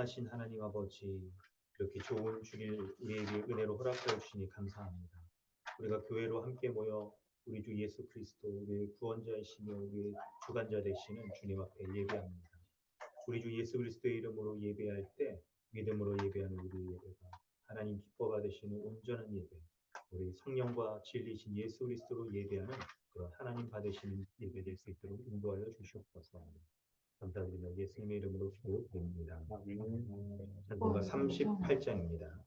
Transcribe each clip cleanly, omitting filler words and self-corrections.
신령하신 하나님 아버지, 이렇게 좋은 주일 우리에게 은혜로 허락하여 주시니 감사합니다. 우리가 교회로 함께 모여 우리 주 예수 그리스도, 우리의 구원자이시며 우리의 주관자 되시는 주님 앞에 예배합니다. 우리 주 예수 그리스도의 이름으로 예배할 때 믿음으로 예배하는 우리 예배가 하나님 기뻐 받으시는 온전한 예배, 우리 성령과 진리신 예수 그리스도로 예배하는 그런 하나님 받으시는 예배 될 수 있도록 인도하여 주시옵소서. 감사드리며 예수님의 이름으로 기도드립니다. 찬송가 38장입니다.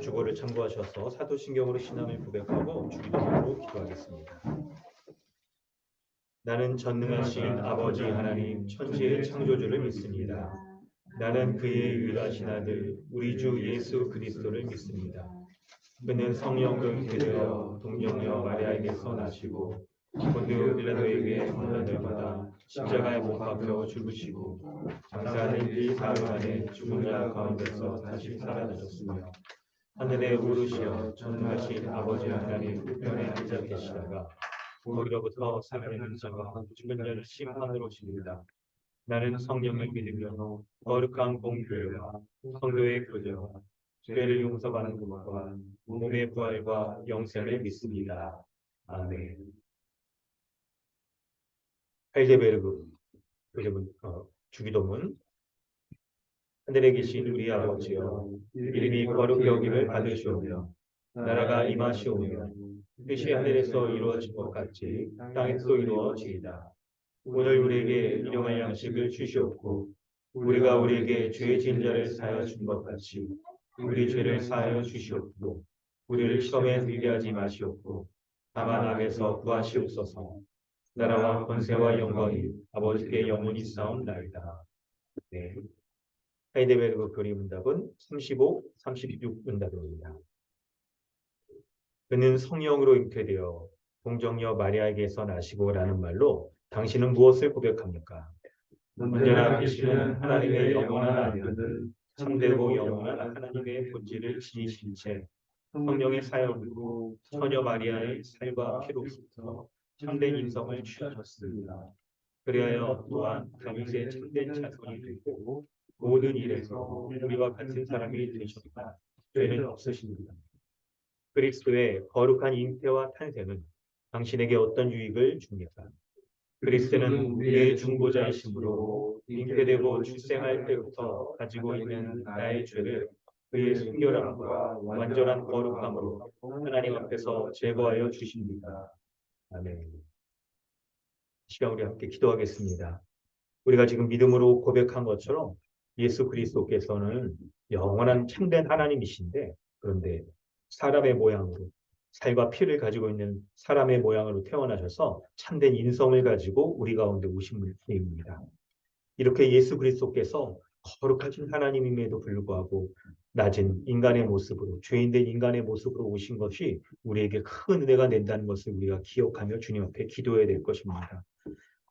주거를 참고하셔서 사도신경으로 신앙을 고백하고 주기도문으로 기도하겠습니다. 나는 전능하신 아버지 하나님 천지의 창조주를 믿습니다. 나는 그의 유일하신 아들 우리 주 예수 그리스도를 믿습니다. 그는 성령으로 잉태되어 동정녀 마리아에게서 나시고 본디오 빌라도에게 환난을 받아 십자가에 못 박혀 죽으시고 장사된 지 사흘 만에 죽은 자 가운데서 다시 살아나셨으며 하늘에 오르시어 전능하신 아버지 하나님 우편에 앉아 계시다가 거기로부터 살아있는 자와 죽은 자를 심판으로 오십니다. 나는 성령을 믿으며 거룩한 공교회와 성도의 교제와 죄를 용서받는 것과 몸의 부활과 영생을 믿습니다. 아멘. 하이데베르그 주기도문. 하늘에 계신 우리 아버지여, 이름이 거룩히 여김을 받으시오며 나라가 임하시오며 뜻이 하늘에서 이루어진 것 같이 땅에서도 이루어지이다. 오늘 우리에게 일용할 양식을 주시옵고 우리가 우리에게 죄 지은 자를 사하여 준 것 같이 우리 죄를 사하여 주시옵고 우리를 시험에 들게 하지 마시옵고 다만 악에서 구하시옵소서. 나라와 권세와 영광이 아버지께 영원히 싸움나이다. 네. 하이데베르그 교리 문답은 35, 36 문답입니다. 그는 성령으로 잉태되어 동정녀 마리아에게서 나시고 라는 말로 당신은 무엇을 고백합니까? 언제나 계시는 하나님의 영원한 아들, 참되고 영원한 하나님의 본질을 지니신 채 성령의 사역으로 처녀 마리아의 살과 피로부터 참된 인성을 취하셨습니다. 그리하여 또한 다윗의 참된 자손이 되고 모든 일에서 우리와 같은 사람이 되셨다. 죄는 없으십니다. 그리스도의 거룩한 잉태와 탄생은 당신에게 어떤 유익을 줍니까? 그리스도는 우리의 중보자이심으로 잉태되고 출생할 때부터 가지고 있는 나의 죄를 그의 순결함과 완전한 거룩함으로 하나님 앞에서 제거하여 주십니다. 아멘. 시간 우리 함께 기도하겠습니다. 우리가 지금 믿음으로 고백한 것처럼 예수 그리스도께서는 영원한 참된 하나님이신데, 그런데 사람의 모양으로, 살과 피를 가지고 있는 사람의 모양으로 태어나셔서 참된 인성을 가지고 우리 가운데 오신 분입니다. 이렇게 예수 그리스도께서 거룩하신 하나님임에도 불구하고 낮은 인간의 모습으로, 죄인된 인간의 모습으로 오신 것이 우리에게 큰 은혜가 된다는 것을 우리가 기억하며 주님 앞에 기도해야 될 것입니다.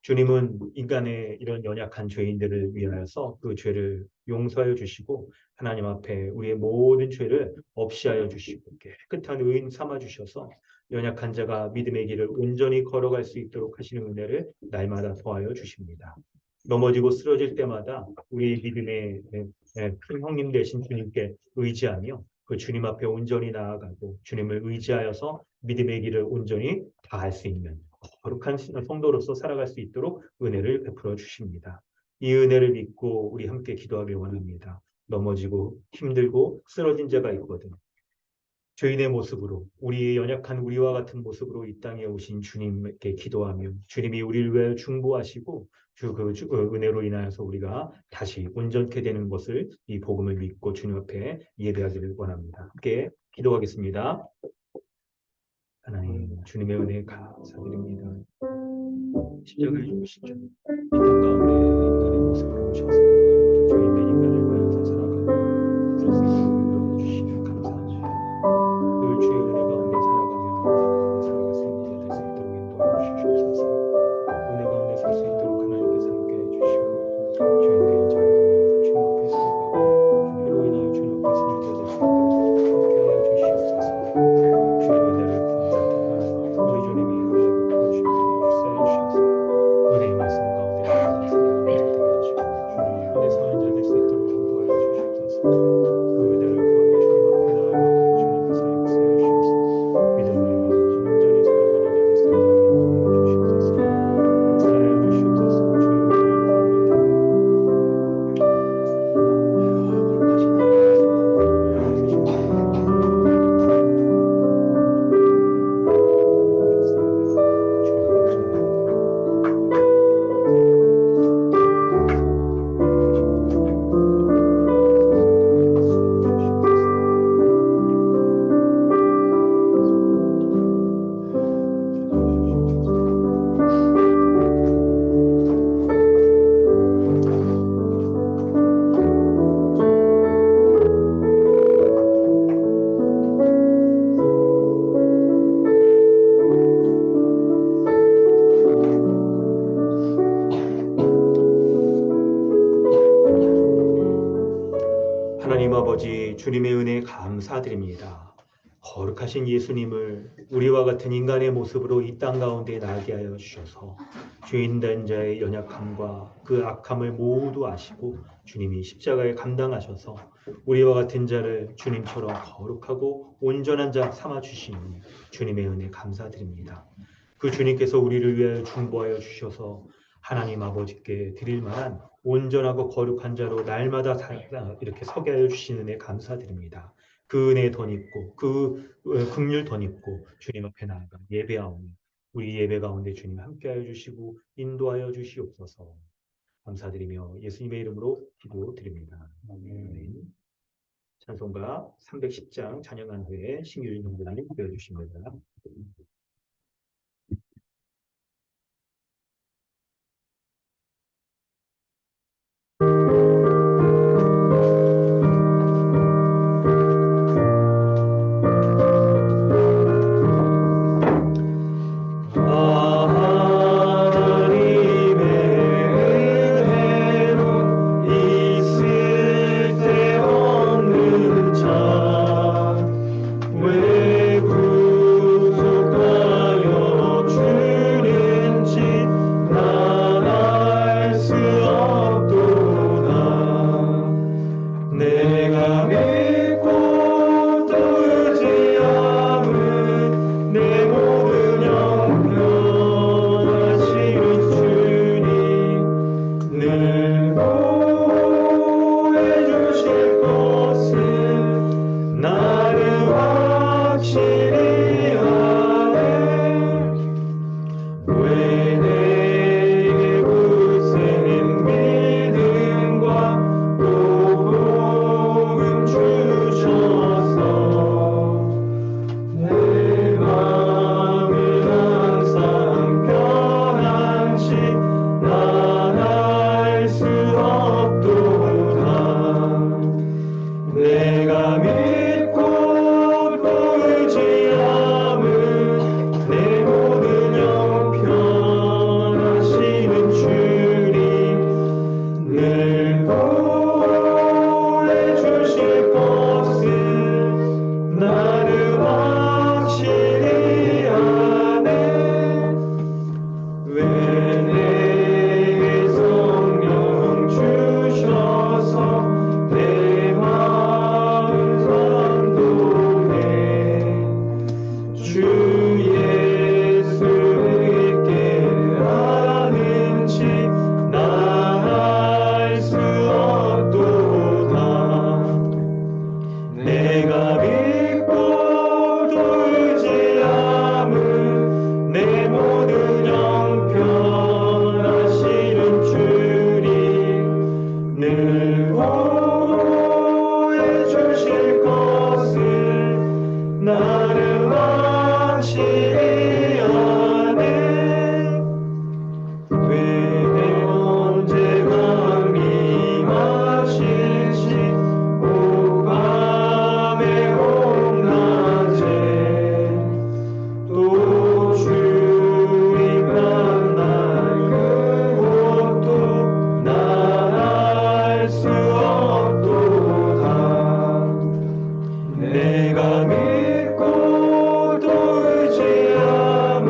주님은 인간의 이런 연약한 죄인들을 위하여서 그 죄를 용서하여 주시고 하나님 앞에 우리의 모든 죄를 없이하여 주시고 깨끗한 의인 삼아 주셔서 연약한 자가 믿음의 길을 온전히 걸어갈 수 있도록 하시는 은혜를 날마다 더하여 주십니다. 넘어지고 쓰러질 때마다 우리 믿음의 큰 형님 되신 주님께 의지하며 그 주님 앞에 온전히 나아가고 주님을 의지하여서 믿음의 길을 온전히 다할 수 있는 거룩한 성도로서 살아갈 수 있도록 은혜를 베풀어 주십니다. 이 은혜를 믿고 우리 함께 기도하길 원합니다. 넘어지고 힘들고 쓰러진 자가 있거든. 죄인의 모습으로, 우리의 연약한 우리와 같은 모습으로 이 땅에 오신 주님께 기도하며 주님이 우리를 위하여 중보하시고 은혜로 인하여서 우리가 다시 온전케 되는 것을, 이 복음을 믿고 주님 앞에 예배하기를 원합니다. 함께 기도하겠습니다. 하나님, 주님의 은혜에 감사드립니다. 십자가에 죽으시죠. 이 땅 가운데 인간의 모습으로 오셔서 죄인된 인간을 위하여서 살아가고 그래서 은혜를 주시며 감사합니다. 늘 주의 은혜 가운데 살아가며 살아갈 수 있는 자 될 수 있도록 인도하여 주시옵소서. 은혜 가운데 살 수 있도록 하나님께서 함께 해주시고 죄인된 자를 주님 앞에 살아가고 그로 인하여 주님 앞에 서는 자 될 수 있도록 함께하여 주시옵소서. 주의 은혜를 구합니다. 우리 주님이 은혜를 부어주시옵소서. 은혜의 말씀 가운데 살아가시고 은혜 사는 자 될 수 있도록 인도하여 주시옵소서. 그 은혜를 구하며 주님 앞에 나아가고 주님께서 역사해 주셔서 믿음으로 온전히 살아가는 자 될 수 있도록 인도하여 주시옵소서. 역사하여 주시옵소서. 주의 은혜를 하나님 아버지, 주님의 은혜에 감사드립니다. 거룩하신 예수님을 우리와 같은 인간의 모습으로 이 땅 가운데 나게 하여 주셔서 죄인된 자의 연약함과 그 악함을 모두 아시고 주님이 십자가에 감당하셔서 우리와 같은 자를 주님처럼 거룩하고 온전한 자 삼아 주시니 주님의 은혜 감사드립니다. 그 주님께서 우리를 위하여 중보하여 주셔서 하나님 아버지께 드릴 만한 온전하고 거룩한 자로 날마다 이렇게 서게 하여 주시는 은혜 감사드립니다. 그 은혜 덧입고 그 긍휼 덧입고 주님 앞에 나아가 예배하오니 우리 예배 가운데 주님 함께하여 주시고 인도하여 주시옵소서. 감사드리며 예수님의 이름으로 기도드립니다. 아멘. 찬송가 310장 찬양한 후에 신규일 농부단님 배워주십니다. 왜 예수 있게 하는지 나 알 수 없도다. 내가 믿고 또 의지함은 내 모든 형편하시는 주님 늘 보호해 주실 것을 나는 확실히 아네. 왜 언제가 임하실지 오 밤의 홍낮에 또 주님 만날 그곳도 난 알 수 없도다. 내가 믿고 또 의지함은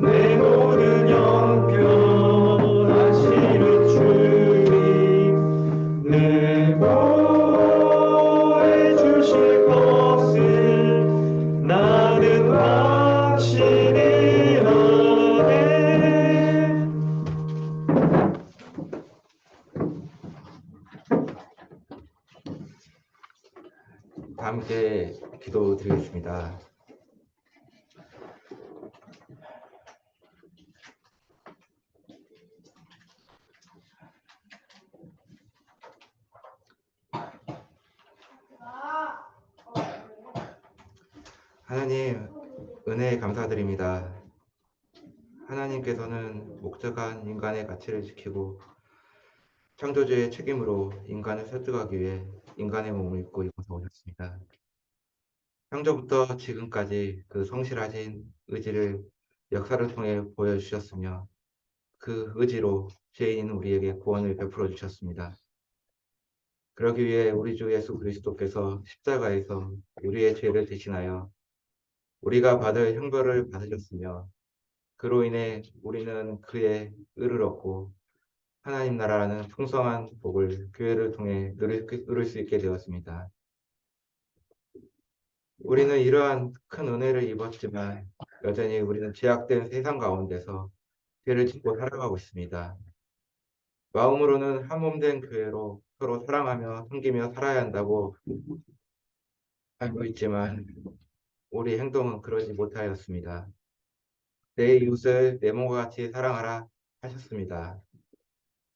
내 모든 형편하시는 주님 늘 보호해 주실 것을 나는 확신이 하네. 다 함께 기도드리겠습니다. 하나님, 은혜에 감사드립니다. 하나님께서는 목적한 인간의 가치를 지키고 창조주의 책임으로 인간을 설득하기 위해 인간의 몸을 입고 이곳에 오셨습니다. 창조부터 지금까지 그 성실하신 의지를 역사를 통해 보여주셨으며 그 의지로 죄인인 우리에게 구원을 베풀어 주셨습니다. 그러기 위해 우리 주 예수 그리스도께서 십자가에서 우리의 죄를 대신하여 우리가 받을 형벌을 받으셨으며 그로 인해 우리는 그의 의를 얻고 하나님 나라라는 풍성한 복을 교회를 통해 누릴 수 있게 되었습니다. 우리는 이러한 큰 은혜를 입었지만 여전히 우리는 제약된 세상 가운데서 죄를 짓고 살아가고 있습니다. 마음으로는 한 몸 된 교회로 서로 사랑하며 섬기며 살아야 한다고 알고 있지만 우리 행동은 그러지 못하였습니다. 내 이웃을 내 몸과 같이 사랑하라 하셨습니다.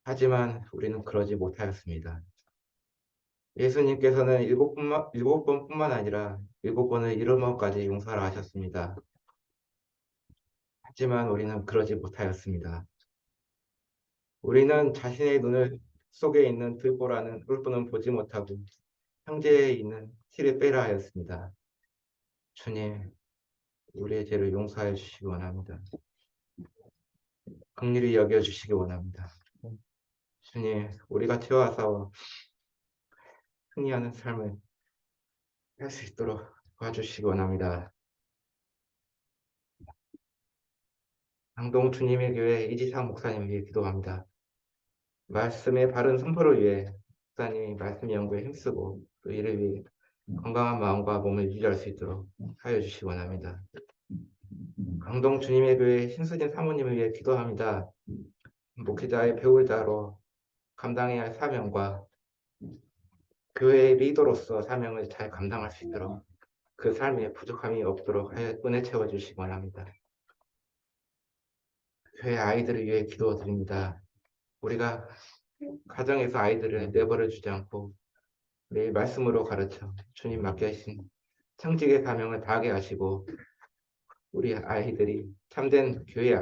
하지만 우리는 그러지 못하였습니다. 예수님께서는 일곱 번뿐만 아니라 7번을 이르면까지 용서를 하셨습니다. 하지만 우리는 그러지 못하였습니다. 우리는 자신의 눈을 속에 있는 들보라는 뿔뿔은 보지 못하고 형제에 있는 티를 빼라 하였습니다. 주님, 우리의 죄를 용서하여 주시기 원합니다. 긍휼히 여겨주시기 원합니다. 주님, 우리가 죄와 싸워 승리하는 삶을 할 수 있도록 도와주시기 원합니다. 강동 주님의 교회 이지상 목사님을 위해 기도합니다. 말씀의 바른 선포를 위해 목사님이 말씀 연구에 힘쓰고 또 이를 위해 건강한 마음과 몸을 유지할 수 있도록 하여 주시기 원합니다. 강동 주님의 교회 신수진 사모님을 위해 기도합니다. 목회자의 배울 자로 감당해야 할 사명과 교회의 리더로서 사명을 잘 감당할 수 있도록 그 삶에 부족함이 없도록 하여 은혜 채워주시기 원합니다. 교회 아이들을 위해 기도드립니다. 우리가 가정에서 아이들을 내버려 주지 않고 매일 말씀으로 가르쳐 주님 맡겨주신 청직의 사명을 다하게 하시고 우리 아이들이 참된 교회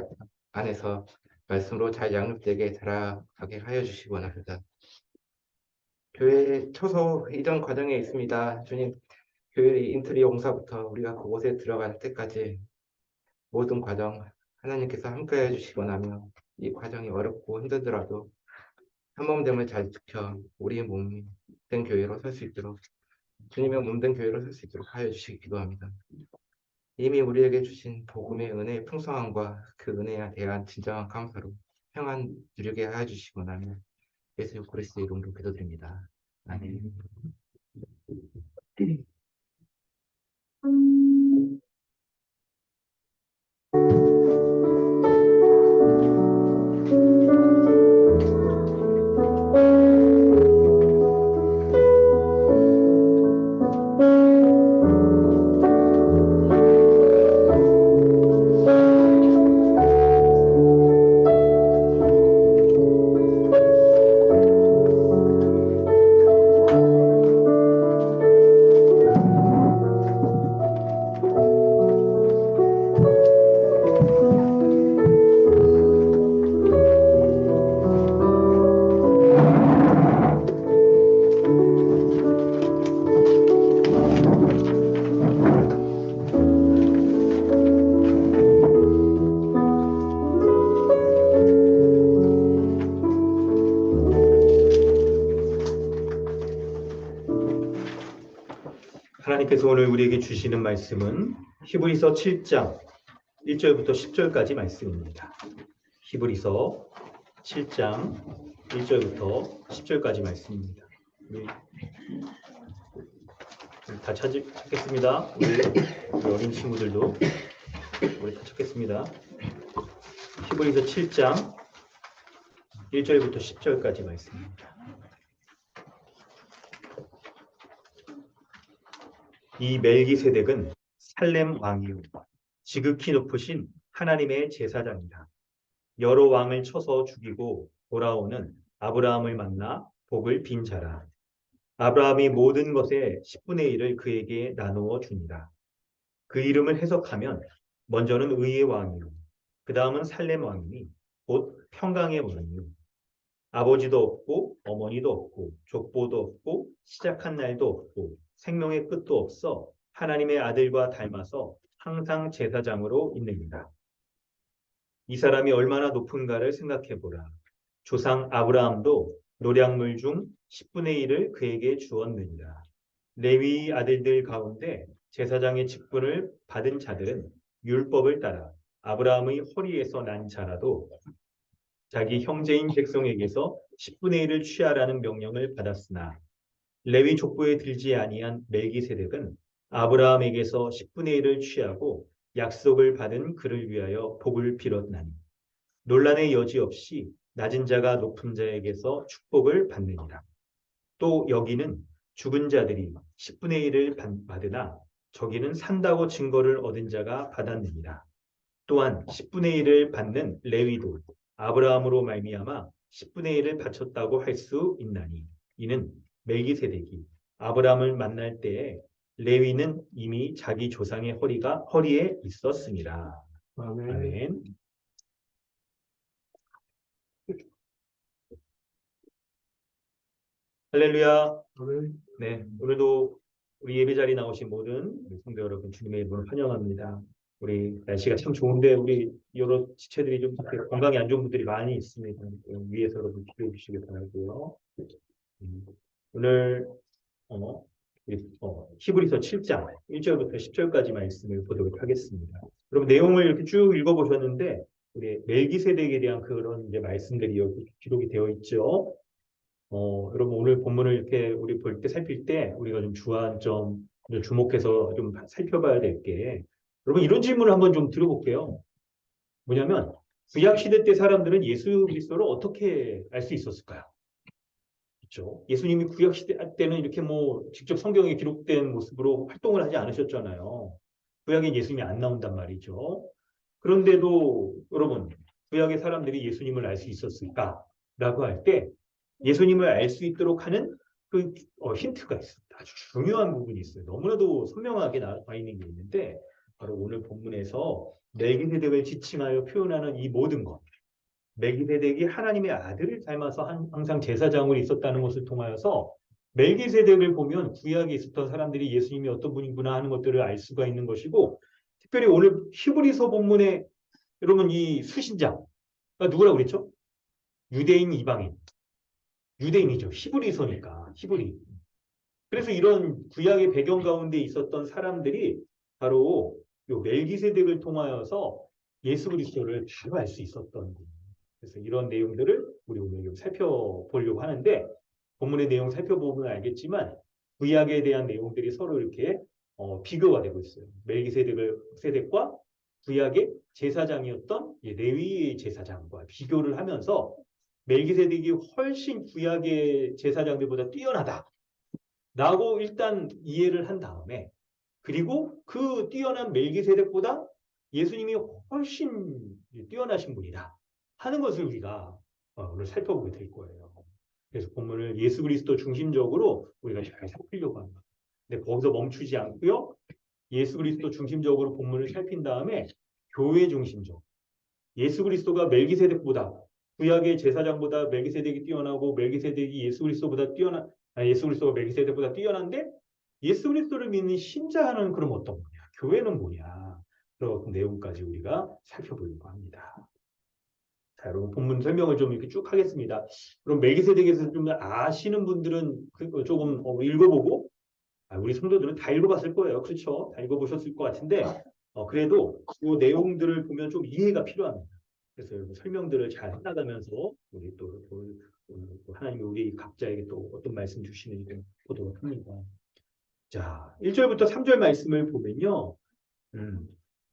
안에서 말씀으로 잘 양육되게 자라가게 하여 주시기 원합니다. 교회 초소 이전 과정에 있습니다. 주님, 교회 인트리 용사부터 우리가 그곳에 들어갈 때까지 모든 과정 하나님께서 함께해 주시기 원하며 이 과정이 어렵고 힘들더라도 한 몸됨을 잘 지켜 우리의 몸이 된 교회로 설 수 있도록 주님의 몸된 교회로 설 수 있도록 하여 주시기 기도합니다. 이미 우리에게 주신 복음의 은혜의 풍성함과 그 은혜에 대한 진정한 감사로 평안 누리게 하여 주시기 원하며 예수 그리스도의 이름으로 기도드립니다. 아멘. 하나님께서 오늘 우리에게 주시는 말씀은 히브리서 7장 1절부터 10절까지 말씀입니다. 히브리서 7장 1절부터 10절까지 말씀입니다. 우리 다 찾겠습니다. 우리 어린 친구들도 우리 다 찾겠습니다. 히브리서 7장 1절부터 10절까지 말씀입니다. 이 멜기세덱은 살렘 왕이요 지극히 높으신 하나님의 제사장이라. 여러 왕을 쳐서 죽이고 돌아오는 아브라함을 만나 복을 빈 자라. 아브라함이 모든 것의 10분의 1을 그에게 나누어 주니라. 그 이름을 해석하면 먼저는 의의 왕이요 그 다음은 살렘 왕이니 곧 평강의 왕이요 아버지도 없고 어머니도 없고 족보도 없고 시작한 날도 없고 생명의 끝도 없어 하나님의 아들과 닮아서 항상 제사장으로 있느니라. 이 사람이 얼마나 높은가를 생각해 보라. 조상 아브라함도 노량물 중 10분의 1을 그에게 주었느니라. 레위 아들들 가운데 제사장의 직분을 받은 자들은 율법을 따라 아브라함의 허리에서 난 자라도 자기 형제인 백성에게서 10분의 1을 취하라는 명령을 받았으나 레위 족보에 들지 아니한 멜기세덱은 아브라함에게서 10분의 1을 취하고 약속을 받은 그를 위하여 복을 빌었나니 논란의 여지 없이 낮은 자가 높은 자에게서 축복을 받느니라. 또 여기는 죽은 자들이 10분의 1을 받으나 저기는 산다고 증거를 얻은 자가 받았느니라. 또한 10분의 1을 받는 레위도 아브라함으로 말미암아 10분의 1을 바쳤다고 할 수 있나니 이는 멜기세덱이 아브라함을 만날 때에 레위는 이미 자기 조상의 허리에 있었습니다. 아멘. 아멘. 할렐루야. 아멘. 네, 오늘도 우리 예배 자리 나오신 모든 우리 성도 여러분 주님의 이름으로 환영합니다. 우리 날씨가 참 좋은데 우리 여러 지체들이 좀 건강이 안 좋은 분들이 많이 있습니다. 위에서 여러분 기도해 주시기 바라고요. 오늘 히브리서 7장 1절부터 10절까지 말씀을 보도록 하겠습니다. 그럼 내용을 이렇게 쭉 읽어보셨는데 우리 멜기세덱에 대한 그런 이제 말씀들이 여기 기록이 되어 있죠. 여러분 오늘 본문을 이렇게 우리 볼 때 살필 때 우리가 좀 주안점 주목해서 좀 살펴봐야 될 게 여러분 이런 질문을 한번 좀 드려볼게요. 뭐냐면 구약 시대 때 사람들은 예수 그리스도를 어떻게 알 수 있었을까요? 그렇죠? 예수님이 구약 시대 때는 이렇게 뭐 직접 성경에 기록된 모습으로 활동을 하지 않으셨잖아요. 구약에 예수님이 안 나온단 말이죠. 그런데도 여러분 구약의 사람들이 예수님을 알 수 있었을까라고 할 때 예수님을 알 수 있도록 하는 그 힌트가 있습니다. 아주 중요한 부분이 있어요. 너무나도 선명하게 나와 있는 게 있는데 바로 오늘 본문에서 멜기세덱을 지칭하여 표현하는 이 모든 것. 멜기세덱이 하나님의 아들을 닮아서 항상 제사장으로 있었다는 것을 통하여서 멜기세덱을 보면 구약에 있었던 사람들이 예수님이 어떤 분이구나 하는 것들을 알 수가 있는 것이고 특별히 오늘 히브리서 본문에 여러분 이 수신자가 누구라고 그랬죠? 유대인 이방인. 유대인이죠. 히브리서니까. 히브리. 그래서 이런 구약의 배경 가운데 있었던 사람들이 바로 요 멜기세덱을 통하여서 예수 그리스도를 바로 알 수 있었던 거예요. 그래서 이런 내용들을 우리 오늘 살펴보려고 하는데 본문의 내용 살펴보면 알겠지만 구약에 대한 내용들이 서로 이렇게 비교가 되고 있어요. 멜기세덱과 구약의 제사장이었던 레위의 제사장과 비교를 하면서 멜기세덱이 훨씬 구약의 제사장들보다 뛰어나다라고 일단 이해를 한 다음에 그리고 그 뛰어난 멜기세덱보다 예수님이 훨씬 뛰어나신 분이다 하는 것을 우리가 오늘 살펴보게 될 거예요. 그래서 본문을 예수 그리스도 중심적으로 우리가 잘 살피려고 합니다. 근데 거기서 멈추지 않고요. 예수 그리스도 중심적으로 본문을 살핀 다음에 교회 중심적. 예수 그리스도가 멜기세덱보다 구약의 제사장보다 멜기세덱이 뛰어나고 멜기세덱이 예수 그리스도가 멜기세덱보다 뛰어난데 예수 그리스도를 믿는 신자는 그럼 어떤 거냐? 교회는 뭐냐? 그런 내용까지 우리가 살펴보려고 합니다. 자, 여러분 본문 설명을 좀 이렇게 쭉 하겠습니다. 그럼 멜기세덱에서 좀 아시는 분들은 조금 읽어보고 우리 성도들은 다 읽어봤을 거예요. 그렇죠? 다 읽어보셨을 것 같은데 그래도 그 내용들을 보면 좀 이해가 필요합니다. 그래서 여러분 설명들을 잘 해나가면서 우리 또 하나님이 우리 각자에게 또 어떤 말씀 주시는지 좀 보도록 합니다. 자, 1절부터 3절 말씀을 보면요.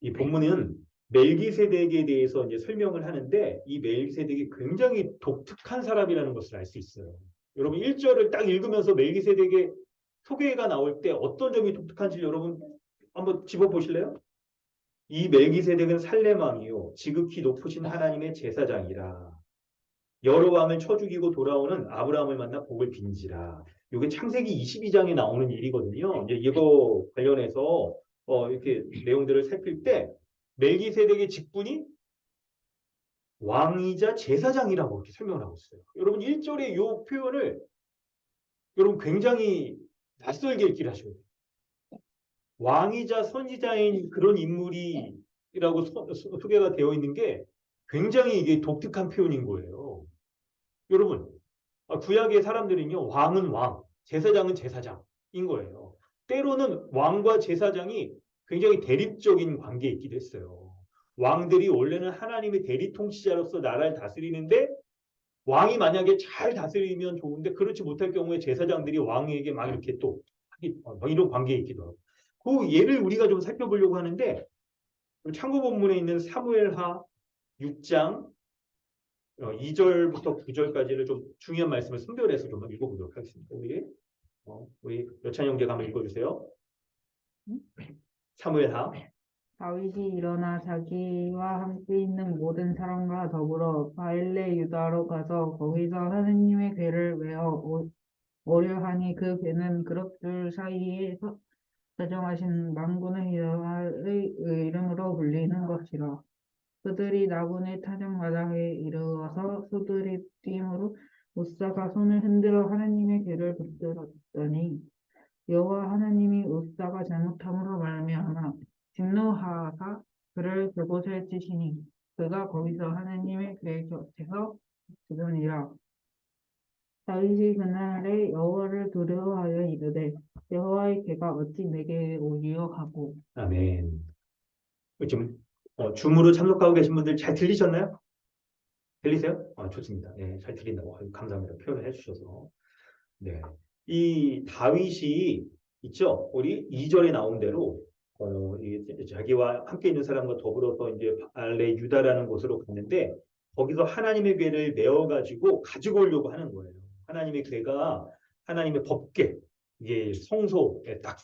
이 본문은 멜기세덱에 대해서 이제 설명을 하는데 이 멜기세덱이 굉장히 독특한 사람이라는 것을 알 수 있어요. 여러분 1절을 딱 읽으면서 멜기세덱의 소개가 나올 때 어떤 점이 독특한지 여러분 한번 집어보실래요? 이 멜기세덱은 살렘 왕이요 지극히 높으신 하나님의 제사장이라 여러 왕을 쳐 죽이고 돌아오는 아브라함을 만나 복을 빈지라. 이게 창세기 22장에 나오는 일이거든요. 이제 이거 관련해서 이렇게 내용들을 살필 때 멜기세덱의 직분이 왕이자 제사장이라고 이렇게 설명을 하고 있어요. 여러분 1절의 이 표현을 여러분 굉장히 낯설게 읽기를 하셔야 돼요. 왕이자 선지자인 그런 인물이라고 소개가 되어 있는 게 굉장히 이게 독특한 표현인 거예요. 여러분 구약의 사람들은요 왕은 왕, 제사장은 제사장인 거예요. 때로는 왕과 제사장이 굉장히 대립적인 관계에 있기도 했어요. 왕들이 원래는 하나님의 대리 통치자로서 나라를 다스리는데 왕이 만약에 잘 다스리면 좋은데 그렇지 못할 경우에 제사장들이 왕에게 막 이렇게 또 이런 관계에 있기도 하고 그 예를 우리가 좀 살펴보려고 하는데 참고 본문에 있는 사무엘하 6장 2절부터 9절까지를 좀 중요한 말씀을 선별해서 좀 읽어보도록 하겠습니다. 우리 여찬 형제가 한번 읽어주세요. 사무엘하 다윗이 일어나 자기와 함께 있는 모든 사람과 더불어 바엘레 유다로 가서 거기서 하느님의 궤를 외어 오려하니 그 궤는 그룹들 사이에 사정하신 만군의 여호와의 이름으로 불리는 것이라. 그들이 나군의 타작마당에 이르러서 소들이 뛰므로 우사가 손을 흔들어 하느님의 궤를 붙들었더니 여호와 하나님이 우사가 잘못함으로 말미암아 진노하사 그를 그곳에 치시니 그가 거기서 하나님의 궤 곁에서 죽으니라. 다윗이 그날에 여호와를 두려워하여 이르되 여호와의 궤가 어찌 내게 오리요 하고. 아멘. 지금 줌으로 참석하고 계신 분들 잘 들리셨나요? 들리세요? 좋습니다. 네, 잘 들린다고 감사합니다. 표현을 해주셔서. 네, 이 다윗이 있죠. 우리 2절에 나온 대로 자기와 함께 있는 사람과 더불어서 이제 알레 유다라는 곳으로 갔는데 거기서 하나님의 궤를 메어 가지고 오려고 하는 거예요. 하나님의 궤가 하나님의 법궤 이게 성소에 딱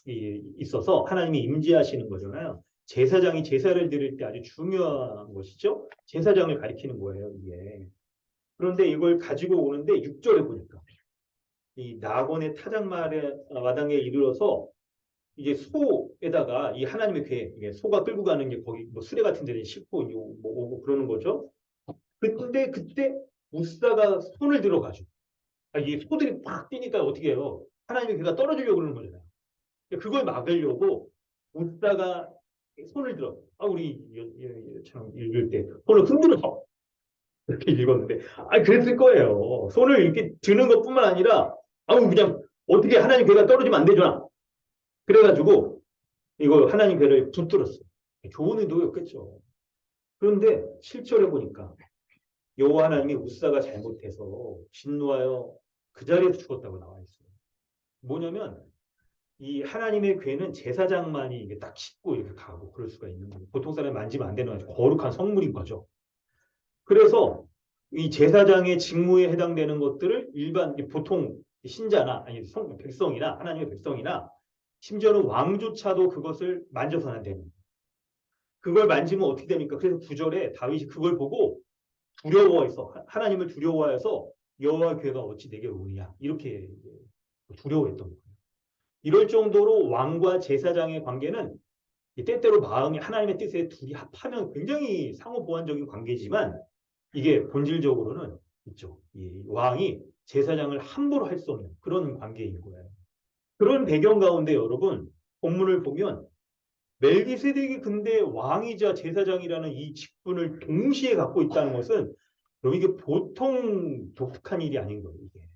있어서 하나님이 임재하시는 거잖아요. 제사장이 제사를 드릴 때 아주 중요한 것이죠. 제사장을 가리키는 거예요, 이게. 그런데 이걸 가지고 오는데 6절에 보니까 이 나곤의 타작마당에 이르러서 이제 소에다가 이 하나님의 궤, 소가 끌고 가는 게 거기 뭐 수레 같은 데는 싣고 뭐 오고 그러는 거죠. 그때 우사가 손을 들어가지고 이 소들이 팍 뛰니까 어떻게 해요? 하나님의 궤가 떨어지려고 그러는 거잖아요. 그걸 막으려고 우사가 손을 들어. 우리 참 읽을 때 손을 흔들어서 이렇게 읽었는데, 그랬을 거예요. 손을 이렇게 드는 것뿐만 아니라, 그냥 어떻게 하나님 궤가 떨어지면 안 되잖아. 그래가지고 이거 하나님 궤를 붙들었어. 좋은 의도였겠죠. 그런데 7절에 보니까 여호와 하나님이 우사가 잘못해서 진노하여 그 자리에서 죽었다고 나와 있어요. 뭐냐면 이 하나님의 궤는 제사장만이 이게 딱 싣고 이렇게 가고 그럴 수가 있는 거예요. 보통 사람이 만지면 안 되는 아주 거룩한 성물인 거죠. 그래서 이 제사장의 직무에 해당되는 것들을 일반 보통 신자나 아니 백성이나 하나님의 백성이나 심지어는 왕조차도 그것을 만져서는 안 되는 거예요. 그걸 만지면 어떻게 됩니까? 그래서 9절에 다윗이 그걸 보고 두려워해서 하나님을 두려워해서 여호와 궤가 어찌 내게 오느냐 이렇게 두려워했던 거예요. 이럴 정도로 왕과 제사장의 관계는 때때로 마음이 하나님의 뜻에 둘이 합하면 굉장히 상호 보완적인 관계지만 이게 본질적으로는 있죠. 이 왕이 제사장을 함부로 할 수 없는 그런 관계인 거예요. 그런 배경 가운데 여러분 본문을 보면 멜기세덱이 근데 왕이자 제사장이라는 이 직분을 동시에 갖고 있다는 것은 이게 보통 독특한 일이 아닌 거예요. 이게.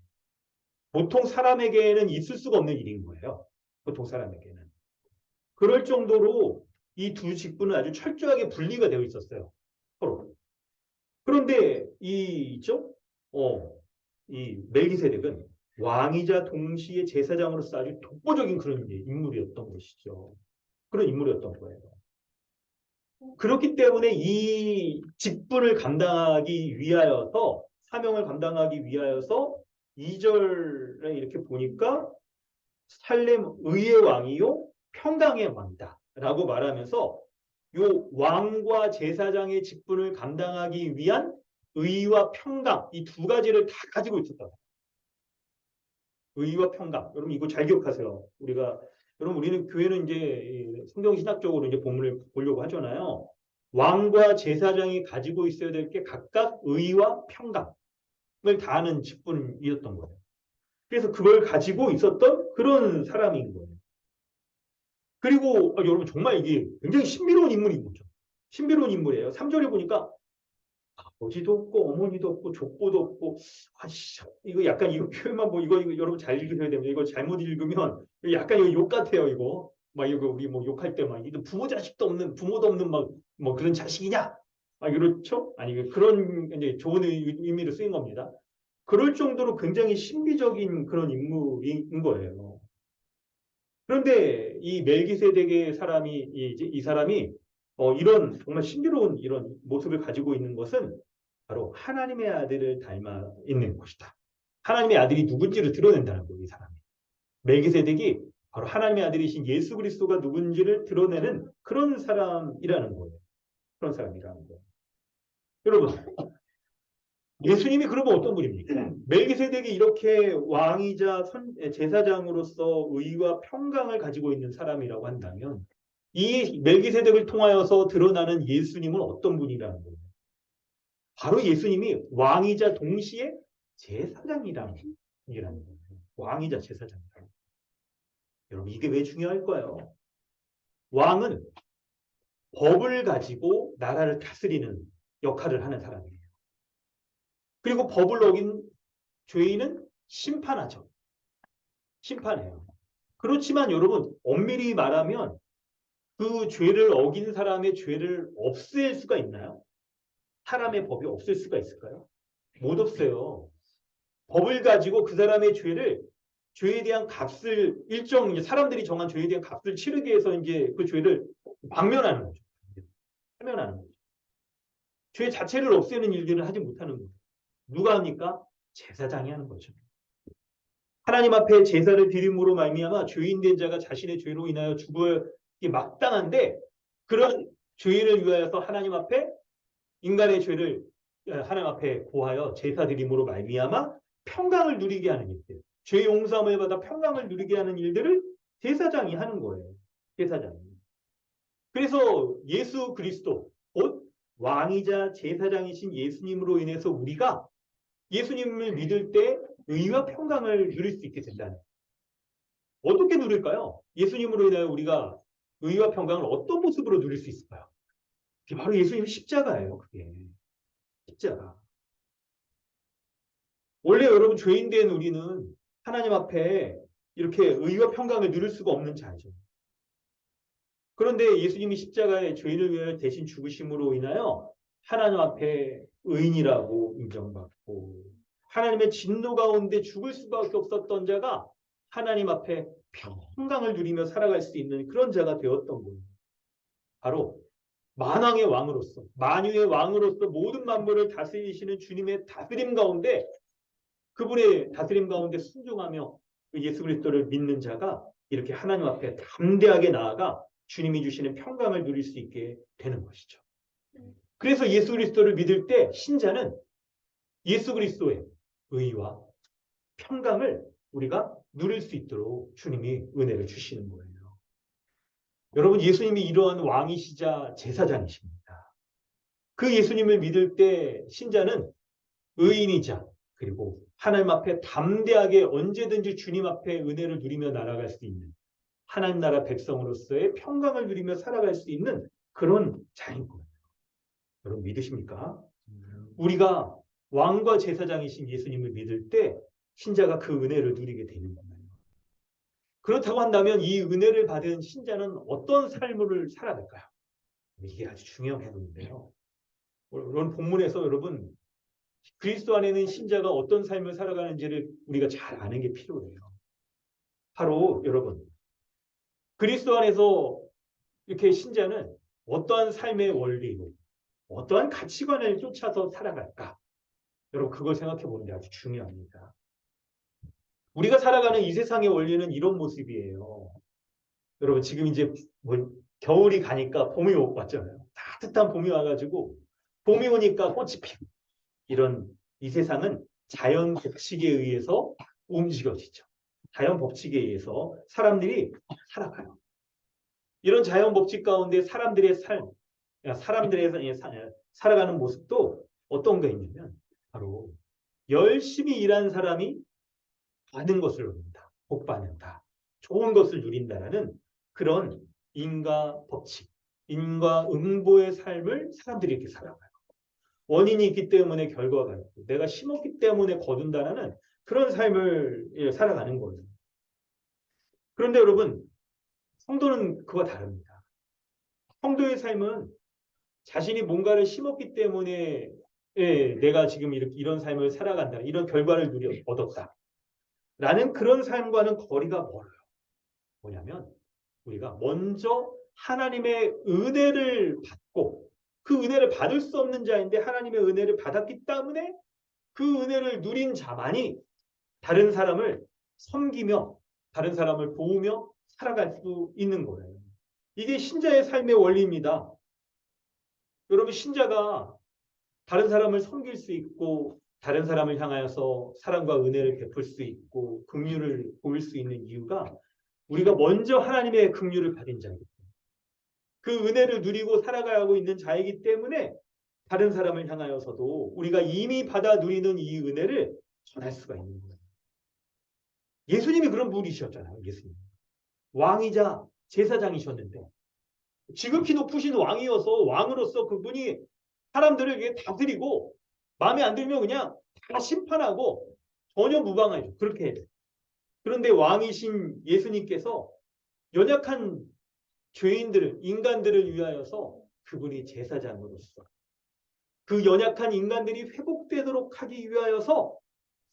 보통 사람에게는 있을 수가 없는 일인 거예요. 보통 사람에게는. 그럴 정도로 이 두 직분은 아주 철저하게 분리가 되어 있었어요. 서로. 그런데 이 멜기세덱은 왕이자 동시에 제사장으로서 아주 독보적인 그런 인물이었던 것이죠. 그런 인물이었던 거예요. 그렇기 때문에 이 직분을 감당하기 위하여서 사명을 감당하기 위하여서 2절에 이렇게 보니까 살렘 의의 왕이요 평강의 왕이다 라고 말하면서 요 왕과 제사장의 직분을 감당하기 위한 의와 평강 이 두 가지를 다 가지고 있었다. 의와 평강. 여러분 이거 잘 기억하세요. 여러분 우리는 교회는 이제 성경 신학적으로 이제 본문을 보려고 하잖아요. 왕과 제사장이 가지고 있어야 될 게 각각 의와 평강을 다하는 직분이었던 거예요. 그래서 그걸 가지고 있었던 그런 사람인 거예요. 그리고 여러분 정말 이게 굉장히 신비로운 인물인 거죠. 신비로운 인물이에요. 3절에 보니까 아버지도 없고 어머니도 없고 족보도 없고 이거 약간 이거 표현만 이거 여러분 잘 읽으셔야 됩니다. 이거 잘못 읽으면 약간 이거 욕 같아요. 이거 막 이거 우리 뭐 욕할 때 막 이거 부모도 없는 뭐 그런 자식이냐? 그렇죠? 아니 그런 이제 좋은 의미로 쓰인 겁니다. 그럴 정도로 굉장히 신비적인 그런 인물인 거예요. 그런데 이 멜기세덱의 사람이 이 사람이 이런 정말 신비로운 이런 모습을 가지고 있는 것은 바로 하나님의 아들을 닮아 있는 것이다. 하나님의 아들이 누군지를 드러낸다는 거예요, 이 사람이. 멜기세덱이 바로 하나님의 아들이신 예수 그리스도가 누군지를 드러내는 그런 사람이라는 거예요. 그런 사람이라는 거예요. 여러분, 예수님이 그러면 어떤 분입니까? 멜기세덱이 이렇게 왕이자 제사장으로서 의와 평강을 가지고 있는 사람이라고 한다면 이 멜기세덱을 통하여서 드러나는 예수님은 어떤 분이라는 거예요? 바로 예수님이 왕이자 동시에 제사장이라는 거예요. 왕이자 제사장이라는 거예요. 여러분 이게 왜 중요할까요? 왕은 법을 가지고 나라를 다스리는 역할을 하는 사람이에요. 그리고 법을 어긴 죄인은 심판하죠. 심판해요. 그렇지만 여러분 엄밀히 말하면 그 죄를 어긴 사람의 죄를 없앨 수가 있나요? 사람의 법이 없앨 수가 있을까요? 못 없어요. 법을 가지고 그 사람의 죄에 대한 값을 이제 사람들이 정한 죄에 대한 값을 치르기 위해서 이제 그 죄를 방면하는 거죠. 사면하는 거죠. 죄 자체를 없애는 일들을 하지 못하는 거죠. 누가 합니까? 제사장이 하는 거죠. 하나님 앞에 제사를 드림으로 말미암아 죄인된 자가 자신의 죄로 인하여 죽어야 마땅한데 그런 죄인을 위하여서 하나님 앞에 인간의 죄를 하나님 앞에 고하여 제사 드림으로 말미암아 평강을 누리게 하는 일들, 죄 용서함을 받아 평강을 누리게 하는 일들을 제사장이 하는 거예요. 제사장이. 그래서 예수 그리스도 곧 왕이자 제사장이신 예수님으로 인해서 우리가 예수님을 믿을 때 의와 평강을 누릴 수 있게 된다는. 어떻게 누릴까요? 예수님으로 인하여 우리가 의와 평강을 어떤 모습으로 누릴 수 있을까요? 그게 바로 예수님의 십자가예요. 그게 십자가. 원래 여러분 죄인된 우리는 하나님 앞에 이렇게 의와 평강을 누릴 수가 없는 자죠. 그런데 예수님이 십자가에 죄인을 위하여 대신 죽으심으로 인하여 하나님 앞에 의인이라고 인정받고 하나님의 진노 가운데 죽을 수밖에 없었던 자가 하나님 앞에 평강을 누리며 살아갈 수 있는 그런 자가 되었던 거예요. 바로 만왕의 왕으로서 만유의 왕으로서 모든 만물을 다스리시는 주님의 다스림 가운데 그분의 다스림 가운데 순종하며 예수 그리스도를 믿는 자가 이렇게 하나님 앞에 담대하게 나아가 주님이 주시는 평강을 누릴 수 있게 되는 것이죠. 그래서 예수 그리스도를 믿을 때 신자는 예수 그리스도의 의와 평강을 우리가 누릴 수 있도록 주님이 은혜를 주시는 거예요. 여러분 예수님이 이러한 왕이시자 제사장이십니다. 그 예수님을 믿을 때 신자는 의인이자 그리고 하나님 앞에 담대하게 언제든지 주님 앞에 은혜를 누리며 날아갈 수 있는 하나님 나라 백성으로서의 평강을 누리며 살아갈 수 있는 그런 자인 거예요. 여러분 믿으십니까? 우리가 왕과 제사장이신 예수님을 믿을 때 신자가 그 은혜를 누리게 되는 거예요. 그렇다고 한다면 이 은혜를 받은 신자는 어떤 삶을 살아갈까요? 이게 아주 중요한 부분인데요. 오늘 본문에서 여러분 그리스도 안에는 신자가 어떤 삶을 살아가는지를 우리가 잘 아는 게 필요해요. 바로 여러분 그리스도 안에서 이렇게 신자는 어떠한 삶의 원리로 어떠한 가치관을 쫓아서 살아갈까? 여러분 그걸 생각해 보는 게 아주 중요합니다. 우리가 살아가는 이 세상의 원리는 이런 모습이에요. 여러분 지금 이제 겨울이 가니까 봄이 왔잖아요. 따뜻한 봄이 와가지고 봄이 오니까 꽃이 피고 이런 이 세상은 자연 법칙에 의해서 움직여지죠. 자연 법칙에 의해서 사람들이 살아가요. 이런 자연 법칙 가운데 사람들의 삶, 사람들의 살아가는 모습도 어떤 게 있냐면 바로 열심히 일한 사람이 받은 것을 얻는다. 복 받는다. 좋은 것을 누린다라는 그런 인과 법칙, 인과 응보의 삶을 사람들이 이렇게 살아가요. 원인이 있기 때문에 결과가 있고 내가 심었기 때문에 거둔다라는 그런 삶을 살아가는 거예요. 그런데 여러분 성도는 그와 다릅니다. 성도의 삶은 자신이 뭔가를 심었기 때문에 내가 지금 이런 삶을 살아간다. 이런 결과를 얻었다. 라는 그런 삶과는 거리가 멀어요. 뭐냐면 우리가 먼저 하나님의 은혜를 받고 그 은혜를 받을 수 없는 자인데 하나님의 은혜를 받았기 때문에 그 은혜를 누린 자만이 다른 사람을 섬기며 다른 사람을 도우며 살아갈 수 있는 거예요. 이게 신자의 삶의 원리입니다. 여러분 신자가 다른 사람을 섬길 수 있고 다른 사람을 향하여서 사랑과 은혜를 베풀 수 있고 긍휼을 보일 수 있는 이유가 우리가 먼저 하나님의 긍휼을 받은 자이기 때문에 그 은혜를 누리고 살아가고 있는 자이기 때문에 다른 사람을 향하여서도 우리가 이미 받아 누리는 이 은혜를 전할 수가 있는 거예요. 예수님이 그런 분이셨잖아요. 예수님. 왕이자 제사장이셨는데 지극히 높으신 왕이어서 왕으로서 그분이 사람들을 다스리고 마음에 안 들면 그냥 다 심판하고 전혀 무방하죠. 그렇게 해요. 그런데 왕이신 예수님께서 연약한 죄인들을 인간들을 위하여서 그분이 제사장으로서 그 연약한 인간들이 회복되도록 하기 위하여서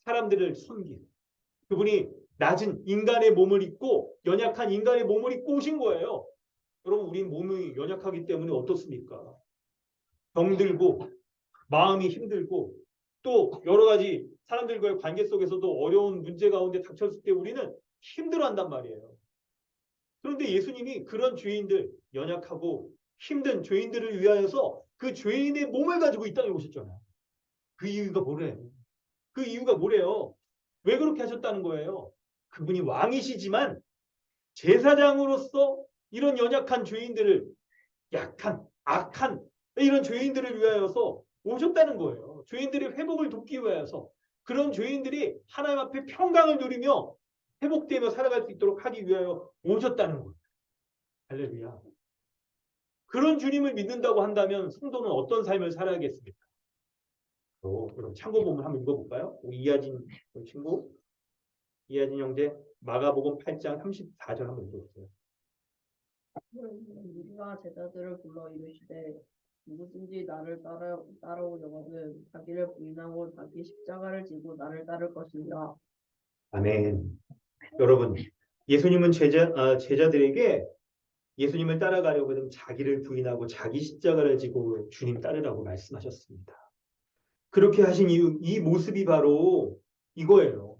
사람들을 섬기고 그분이 낮은 인간의 몸을 입고 연약한 인간의 몸을 입고 오신 거예요. 여러분 우리 몸이 연약하기 때문에 어떻습니까? 병들고 마음이 힘들고 또 여러 가지 사람들과의 관계 속에서도 어려운 문제 가운데 닥쳤을 때 우리는 힘들어한단 말이에요. 그런데 예수님이 그런 죄인들, 연약하고 힘든 죄인들을 위하여서 그 죄인의 몸을 가지고 이 땅에 오셨잖아요. 그 이유가 뭐래요? 그 이유가 뭐래요? 왜 그렇게 하셨다는 거예요? 그분이 왕이시지만 제사장으로서 이런 연약한 죄인들을 약한, 악한 이런 죄인들을 위하여서 오셨다는 거예요. 죄인들의 회복을 돕기 위하여서 그런 죄인들이 하나님 앞에 평강을 누리며 회복되며 살아갈 수 있도록 하기 위하여 오셨다는 거예요. 할렐루야. 그런 주님을 믿는다고 한다면 성도는 어떤 삶을 살아야겠습니까? 그럼 참고본문 한번 읽어볼까요? 우리 이하진 친구, 이하진 형제 마가복음 8장 34절 한번 읽어보세요. 우리가 제자들을 불러 이르시되 누구든지 나를 따라오려거든 자기를 부인하고 자기 십자가를 지고 나를 따를 것이니라. 아멘. 여러분, 예수님은 제자들에게 예수님을 따라가려거든 자기를 부인하고 자기 십자가를 지고 주님 따르라고 말씀하셨습니다. 그렇게 하신 이유, 이 모습이 바로 이거예요.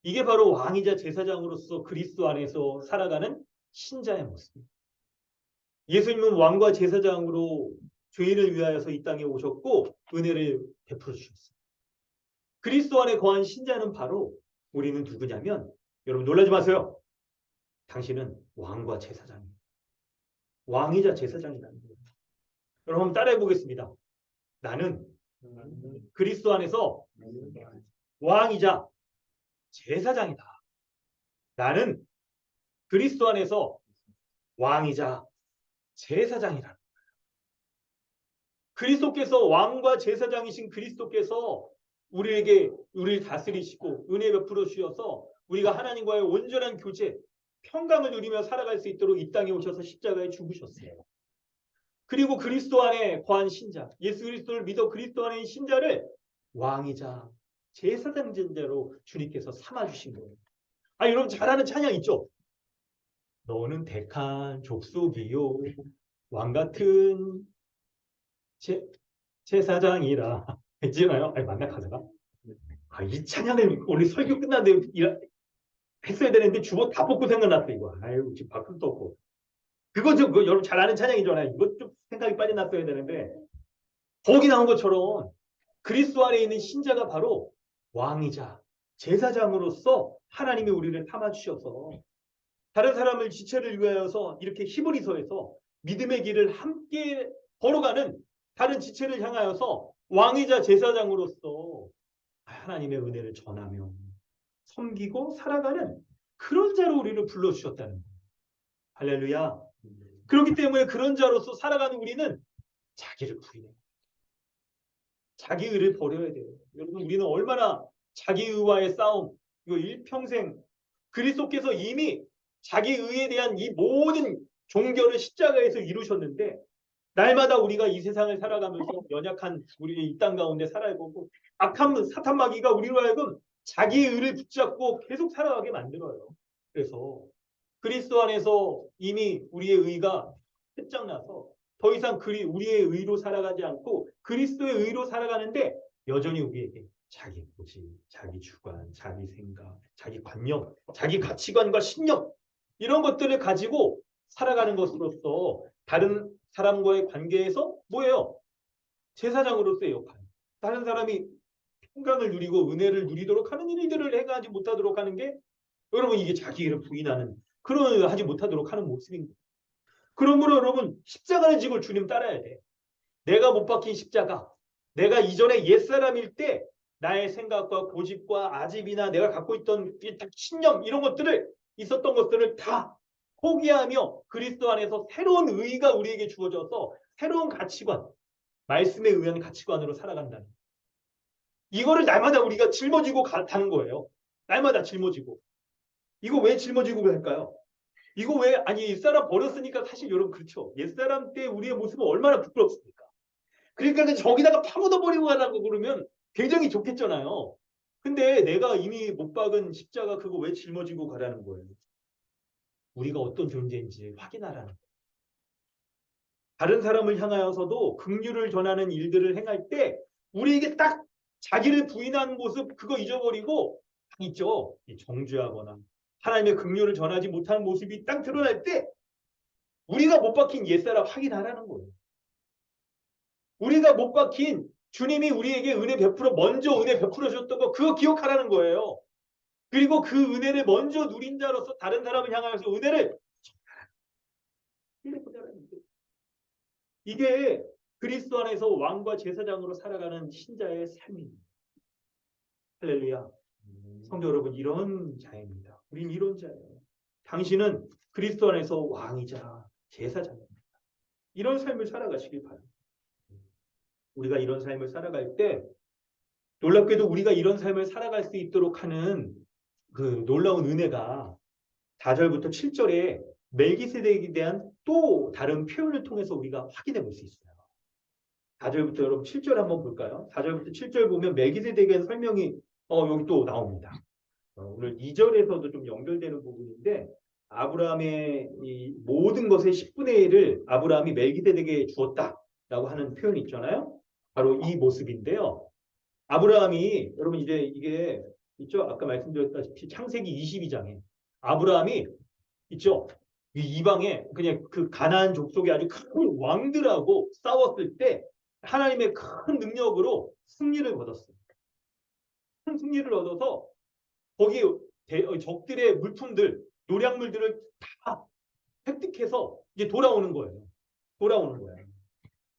이게 바로 왕이자 제사장으로서 그리스도 안에서 살아가는 신자의 모습입니다. 예수님은 왕과 제사장으로 죄인을 위하여서 이 땅에 오셨고 은혜를 베풀어 주셨습니다. 그리스도 안에 거한 신자는 바로 우리는 누구냐면 여러분 놀라지 마세요. 당신은 왕과 제사장입니다. 왕이자 제사장이라는 거예요. 여러분 한번 따라해 보겠습니다. 나는 그리스도 안에서 왕이자 제사장이다. 나는 그리스도 안에서 왕이자 제사장이라는 거예요. 그리스도께서 왕과 제사장이신 그리스도께서 우리를 다스리시고 은혜 베풀어 주셔서 우리가 하나님과의 온전한 교제, 평강을 누리며 살아갈 수 있도록 이 땅에 오셔서 십자가에 죽으셨어요. 그리고 그리스도 안에 거한 신자, 예수 그리스도를 믿어 그리스도 안에 있는 신자를 왕이자 제사장제로 주님께서 삼아주신 거예요. 아, 여러분 잘 아는 찬양 있죠? 너는 택한 족속이요 왕 같은 제사장이라 했잖아요. 아니 맞나 가사가? 아, 이 찬양을 원래 설교 끝났는데 했어야 되는데 주보 다 뽑고 생각났어 이거. 아유 지금 밖도 없고. 그거 좀 여러분 잘 아는 찬양이잖아요. 이거 좀 생각이 빠져났어야 되는데 거기 나온 것처럼 그리스도 안에 있는 신자가 바로 왕이자 제사장으로서 하나님이 우리를 삼아주셔서 다른 사람을 지체를 위하여서 이렇게 히브리서에서 믿음의 길을 함께 걸어가는 다른 지체를 향하여서 왕이자 제사장으로서 하나님의 은혜를 전하며 섬기고 살아가는 그런 자로 우리를 불러주셨다는 거예요. 할렐루야. 그렇기 때문에 그런 자로서 살아가는 우리는 자기를 부인해요. 자기 의를 버려야 돼요. 여러분 우리는 얼마나 자기 의와의 싸움, 이거 일평생 그리스도께서 이미 자기 의에 대한 이 모든 종결을 십자가에서 이루셨는데 날마다 우리가 이 세상을 살아가면서 연약한 우리의 이 땅 가운데 살아가고 악한 사탄 마귀가 우리로 하여금 자기 의를 붙잡고 계속 살아가게 만들어요. 그래서 그리스도 안에서 이미 우리의 의가 끝장나서 더 이상 우리의 의로 살아가지 않고 그리스도의 의로 살아가는데 여전히 우리에게 자기 고집, 자기 주관, 자기 생각, 자기 관념, 자기 가치관과 신념 이런 것들을 가지고 살아가는 것으로서 다른 사람과의 관계에서 뭐예요? 제사장으로서의 역할. 다른 사람이 평강을 누리고 은혜를 누리도록 하는 일들을 행하지 못하도록 하는 게 여러분 이게 자기를 부인하는 그런 하지 못하도록 하는 모습입니다. 그러므로 여러분 십자가를 지고 주님 따라야 돼. 내가 못 박힌 십자가. 내가 이전에 옛사람일 때 나의 생각과 고집과 아집이나 내가 갖고 있던 신념 이런 것들을 있었던 것들을 다 포기하며 그리스도 안에서 새로운 의가 우리에게 주어져서 새로운 가치관, 말씀에 의한 가치관으로 살아간다는 이거를 날마다 우리가 짊어지고 가는 거예요. 날마다 짊어지고. 이거 왜 짊어지고 갈까요? 이거 왜 아니 옛사람 버렸으니까 사실 여러분 그렇죠. 옛사람 때 우리의 모습은 얼마나 부끄럽습니까? 그러니까 저기다가 파묻어 버리고 가라고 그러면 굉장히 좋겠잖아요. 근데 내가 이미 못 박은 십자가 그거 왜 짊어지고 가라는 거예요? 우리가 어떤 존재인지 확인하라는 거예요. 다른 사람을 향하여서도 긍휼을 전하는 일들을 행할 때 우리에게 딱 자기를 부인하는 모습 그거 잊어버리고 있죠. 정죄하거나 하나님의 긍휼을 전하지 못하는 모습이 딱 드러날 때 우리가 못 박힌 옛사람 확인하라는 거예요. 우리가 못 박힌 주님이 우리에게 먼저 은혜 베풀어 주셨던 거 그거 기억하라는 거예요. 그리고 그 은혜를 먼저 누린 자로서 다른 사람을 향하여서 은혜를 이게 그리스도 안에서 왕과 제사장으로 살아가는 신자의 삶입니다. 할렐루야. 성도 여러분 이런 자입니다. 우린 이런 자예요. 당신은 그리스도 안에서 왕이자 제사장입니다. 이런 삶을 살아가시길 바랍니다. 우리가 이런 삶을 살아갈 때 놀랍게도 우리가 이런 삶을 살아갈 수 있도록 하는 그 놀라운 은혜가 4절부터 7절에 멜기세덱에 대한 또 다른 표현을 통해서 우리가 확인해 볼 수 있어요. 4절부터 여러분 7절 한번 볼까요? 4절부터 7절 보면 멜기세덱에 대한 설명이 여기 또 나옵니다. 오늘 2절에서도 좀 연결되는 부분인데 아브라함의 이 모든 것의 10분의 1을 아브라함이 멜기세덱에게 주었다라고 하는 표현이 있잖아요. 바로 이 모습인데요. 아브라함이 여러분 이제 이게 있죠? 아까 말씀드렸다시피 창세기 22장에 아브라함이 있죠? 이 이방에 그냥 그 가나안 족속의 아주 큰 왕들하고 싸웠을 때 하나님의 큰 능력으로 승리를 거뒀어요. 큰 승리를 얻어서 거기 적들의 물품들, 노량물들을 다 획득해서 이제 돌아오는 거예요.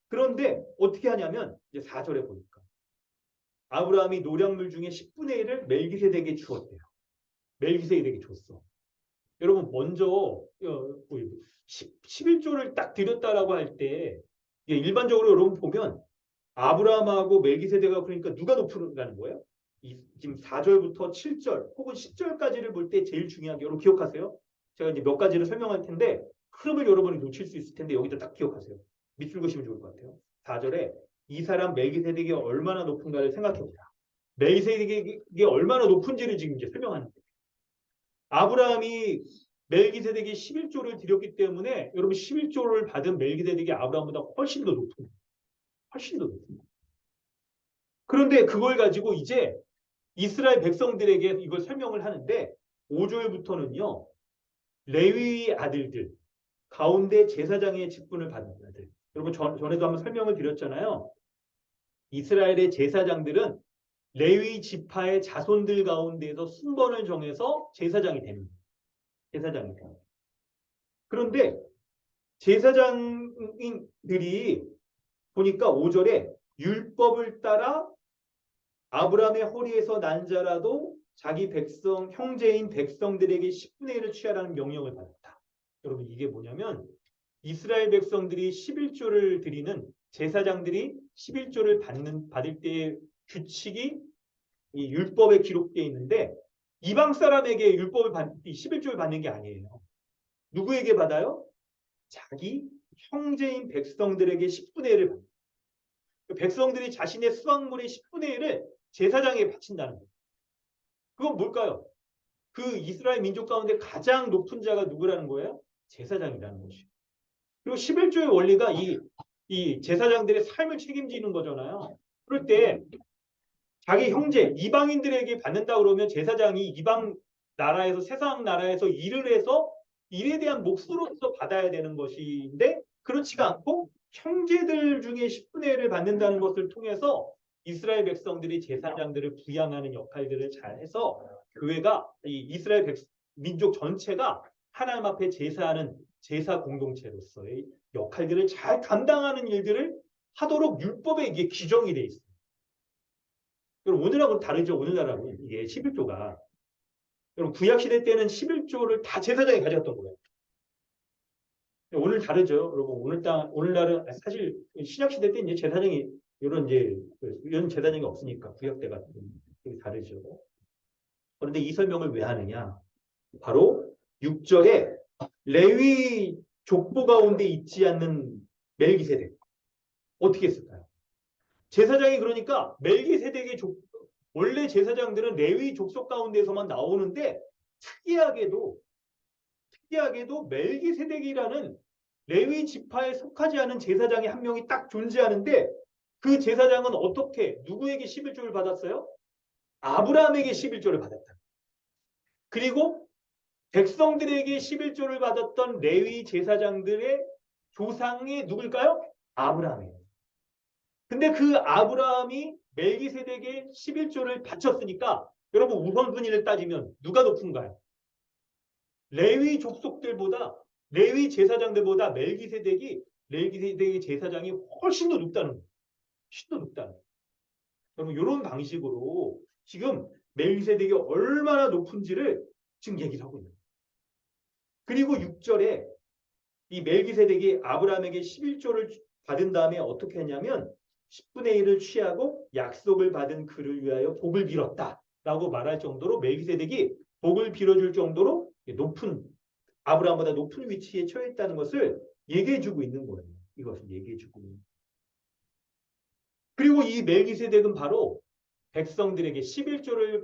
그런데 어떻게 하냐면 이제 4절에 보니까 아브라함이 노량물 중에 10분의 1을 멜기세덱에게 주었대요. 멜기세덱에게 줬어. 여러분 먼저 11조를 딱 드렸다라고 할 때 일반적으로 여러분 보면 아브라함하고 멜기세덱하고 그러니까 누가 높은가는 거예요? 지금 4절부터 7절 혹은 10절까지를 볼 때 제일 중요한 게 여러분 기억하세요? 제가 이제 몇 가지를 설명할 텐데 흐름을 여러분이 놓칠 수 있을 텐데 여기다 딱 기억하세요. 밑줄 그시면 좋을 것 같아요. 4절에 이 사람 멜기세덱이 얼마나 높은가를 생각해 보라. 멜기세덱이 얼마나 높은지를 지금 이제 설명하는 거예요. 아브라함이 멜기세덱이 11조를 드렸기 때문에 여러분 11조를 받은 멜기세덱이 아브라함보다 훨씬 더 높은 거예요. 훨씬 더 높은 거예요. 그런데 그걸 가지고 이제 이스라엘 백성들에게 이걸 설명을 하는데 5절부터는요. 레위 아들들 가운데 제사장의 직분을 받는 아들. 여러분 전에도 한번 설명을 드렸잖아요. 이스라엘의 제사장들은 레위 지파의 자손들 가운데에서 순번을 정해서 제사장이 되는 거예요. 제사장이 돼요. 그런데 제사장들이 보니까 5절에 율법을 따라 아브라함의 허리에서 난 자라도 자기 백성, 형제인 백성들에게 10분의 1을 취하라는 명령을 받았다. 여러분 이게 뭐냐면 이스라엘 백성들이 11조를 드리는 제사장들이 11조를 받을 때의 규칙이 이 율법에 기록되어 있는데 이방 사람에게 율법을 11조를 받는 게 아니에요. 누구에게 받아요? 자기 형제인 백성들에게 10분의 1을 받아요. 백성들이 자신의 수확물의 10분의 1을 제사장에게 바친다는 거예요. 그건 뭘까요? 그 이스라엘 민족 가운데 가장 높은 자가 누구라는 거예요? 제사장이라는 것이에요. 그리고 11조의 원리가 이 제사장들의 삶을 책임지는 거잖아요. 그럴 때 자기 형제, 이방인들에게 받는다 그러면 제사장이 이방 나라에서 세상 나라에서 일을 해서 일에 대한 몫으로서 받아야 되는 것인데 그렇지가 않고 형제들 중에 10분의 1을 받는다는 것을 통해서 이스라엘 백성들이 제사장들을 부양하는 역할들을 잘해서 교회가 이 이스라엘 민족 전체가 하나님 앞에 제사하는 제사 공동체로서의 역할들을 잘 감당하는 일들을 하도록 율법에 이게 규정이 돼 있어요. 여러분 오늘하고는 다르죠. 오늘날하고 이게 11조가 여러분 구약시대 때는 11조를 다 제사장이 가져갔던 거예요. 오늘 다르죠. 여러분 오늘날은 사실 신약시대 때 이제 제사장이 이런 제사장이 없으니까 구약 때 같은 다르죠. 그런데 이 설명을 왜 하느냐? 바로 6절에 레위 족보 가운데 있지 않는 멜기세덱 어떻게 했을까요? 제사장이 그러니까 멜기세덱의 원래 제사장들은 레위 족속 가운데서만 나오는데 특이하게도 멜기세덱이라는 레위 지파에 속하지 않은 제사장이 한 명이 딱 존재하는데 그 제사장은 어떻게 누구에게 11조를 받았어요? 아브라함에게 11조를 받았다. 그리고 백성들에게 11조를 받았던 레위 제사장들의 조상이 누굴까요? 아브라함이에요. 근데 그 아브라함이 멜기세덱에 11조를 바쳤으니까 여러분 우선순위를 따지면 누가 높은가요? 레위 족속들보다 레위 제사장들보다 멜기세덱의 제사장이 훨씬 더 높다는 거예요. 훨씬 더 높다는 거예요. 여러분 이런 방식으로 지금 멜기세덱이 얼마나 높은지를 지금 얘기를 하고 있는 거예요. 그리고 6절에 이 멜기세덱이 아브라함에게 11조를 받은 다음에 어떻게 했냐면 10분의 1을 취하고 약속을 받은 그를 위하여 복을 빌었다라고 말할 정도로 멜기세덱이 복을 빌어줄 정도로 높은 아브라함보다 높은 위치에 처했다는 것을 얘기해주고 있는 거예요. 이것을 얘기해주고. 그리고 이 멜기세덱은 바로 백성들에게 11조를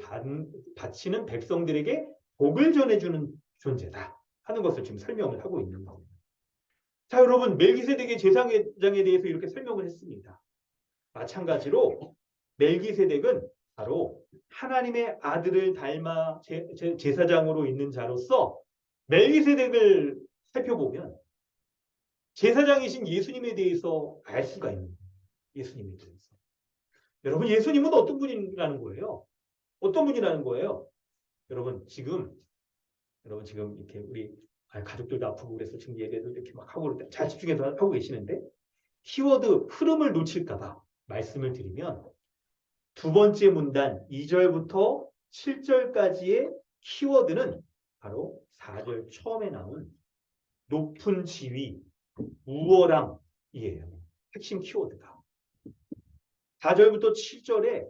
바치는 백성들에게 복을 전해주는 존재다 하는 것을 지금 설명을 하고 있는 겁니다. 자, 여러분 멜기세덱의 제사장에 대해서 이렇게 설명을 했습니다. 마찬가지로 멜기세덱은 바로 하나님의 아들을 닮아 제사장으로 있는 자로서 멜기세덱을 살펴보면 제사장이신 예수님에 대해서 알 수가 있는 거예요. 예수님에 대해서. 여러분 예수님은 어떤 분이라는 거예요? 어떤 분이라는 거예요? 여러분 지금 이렇게 우리 가족들도 아프고 그래서 지금 예배도 이렇게 막 하고 잘 집중해서 하고 계시는데 키워드 흐름을 놓칠까봐 말씀을 드리면 두 번째 문단 2절부터 7절까지의 키워드는 바로 4절 처음에 나온 높은 지위, 우월함이에요. 핵심 키워드가. 4절부터 7절에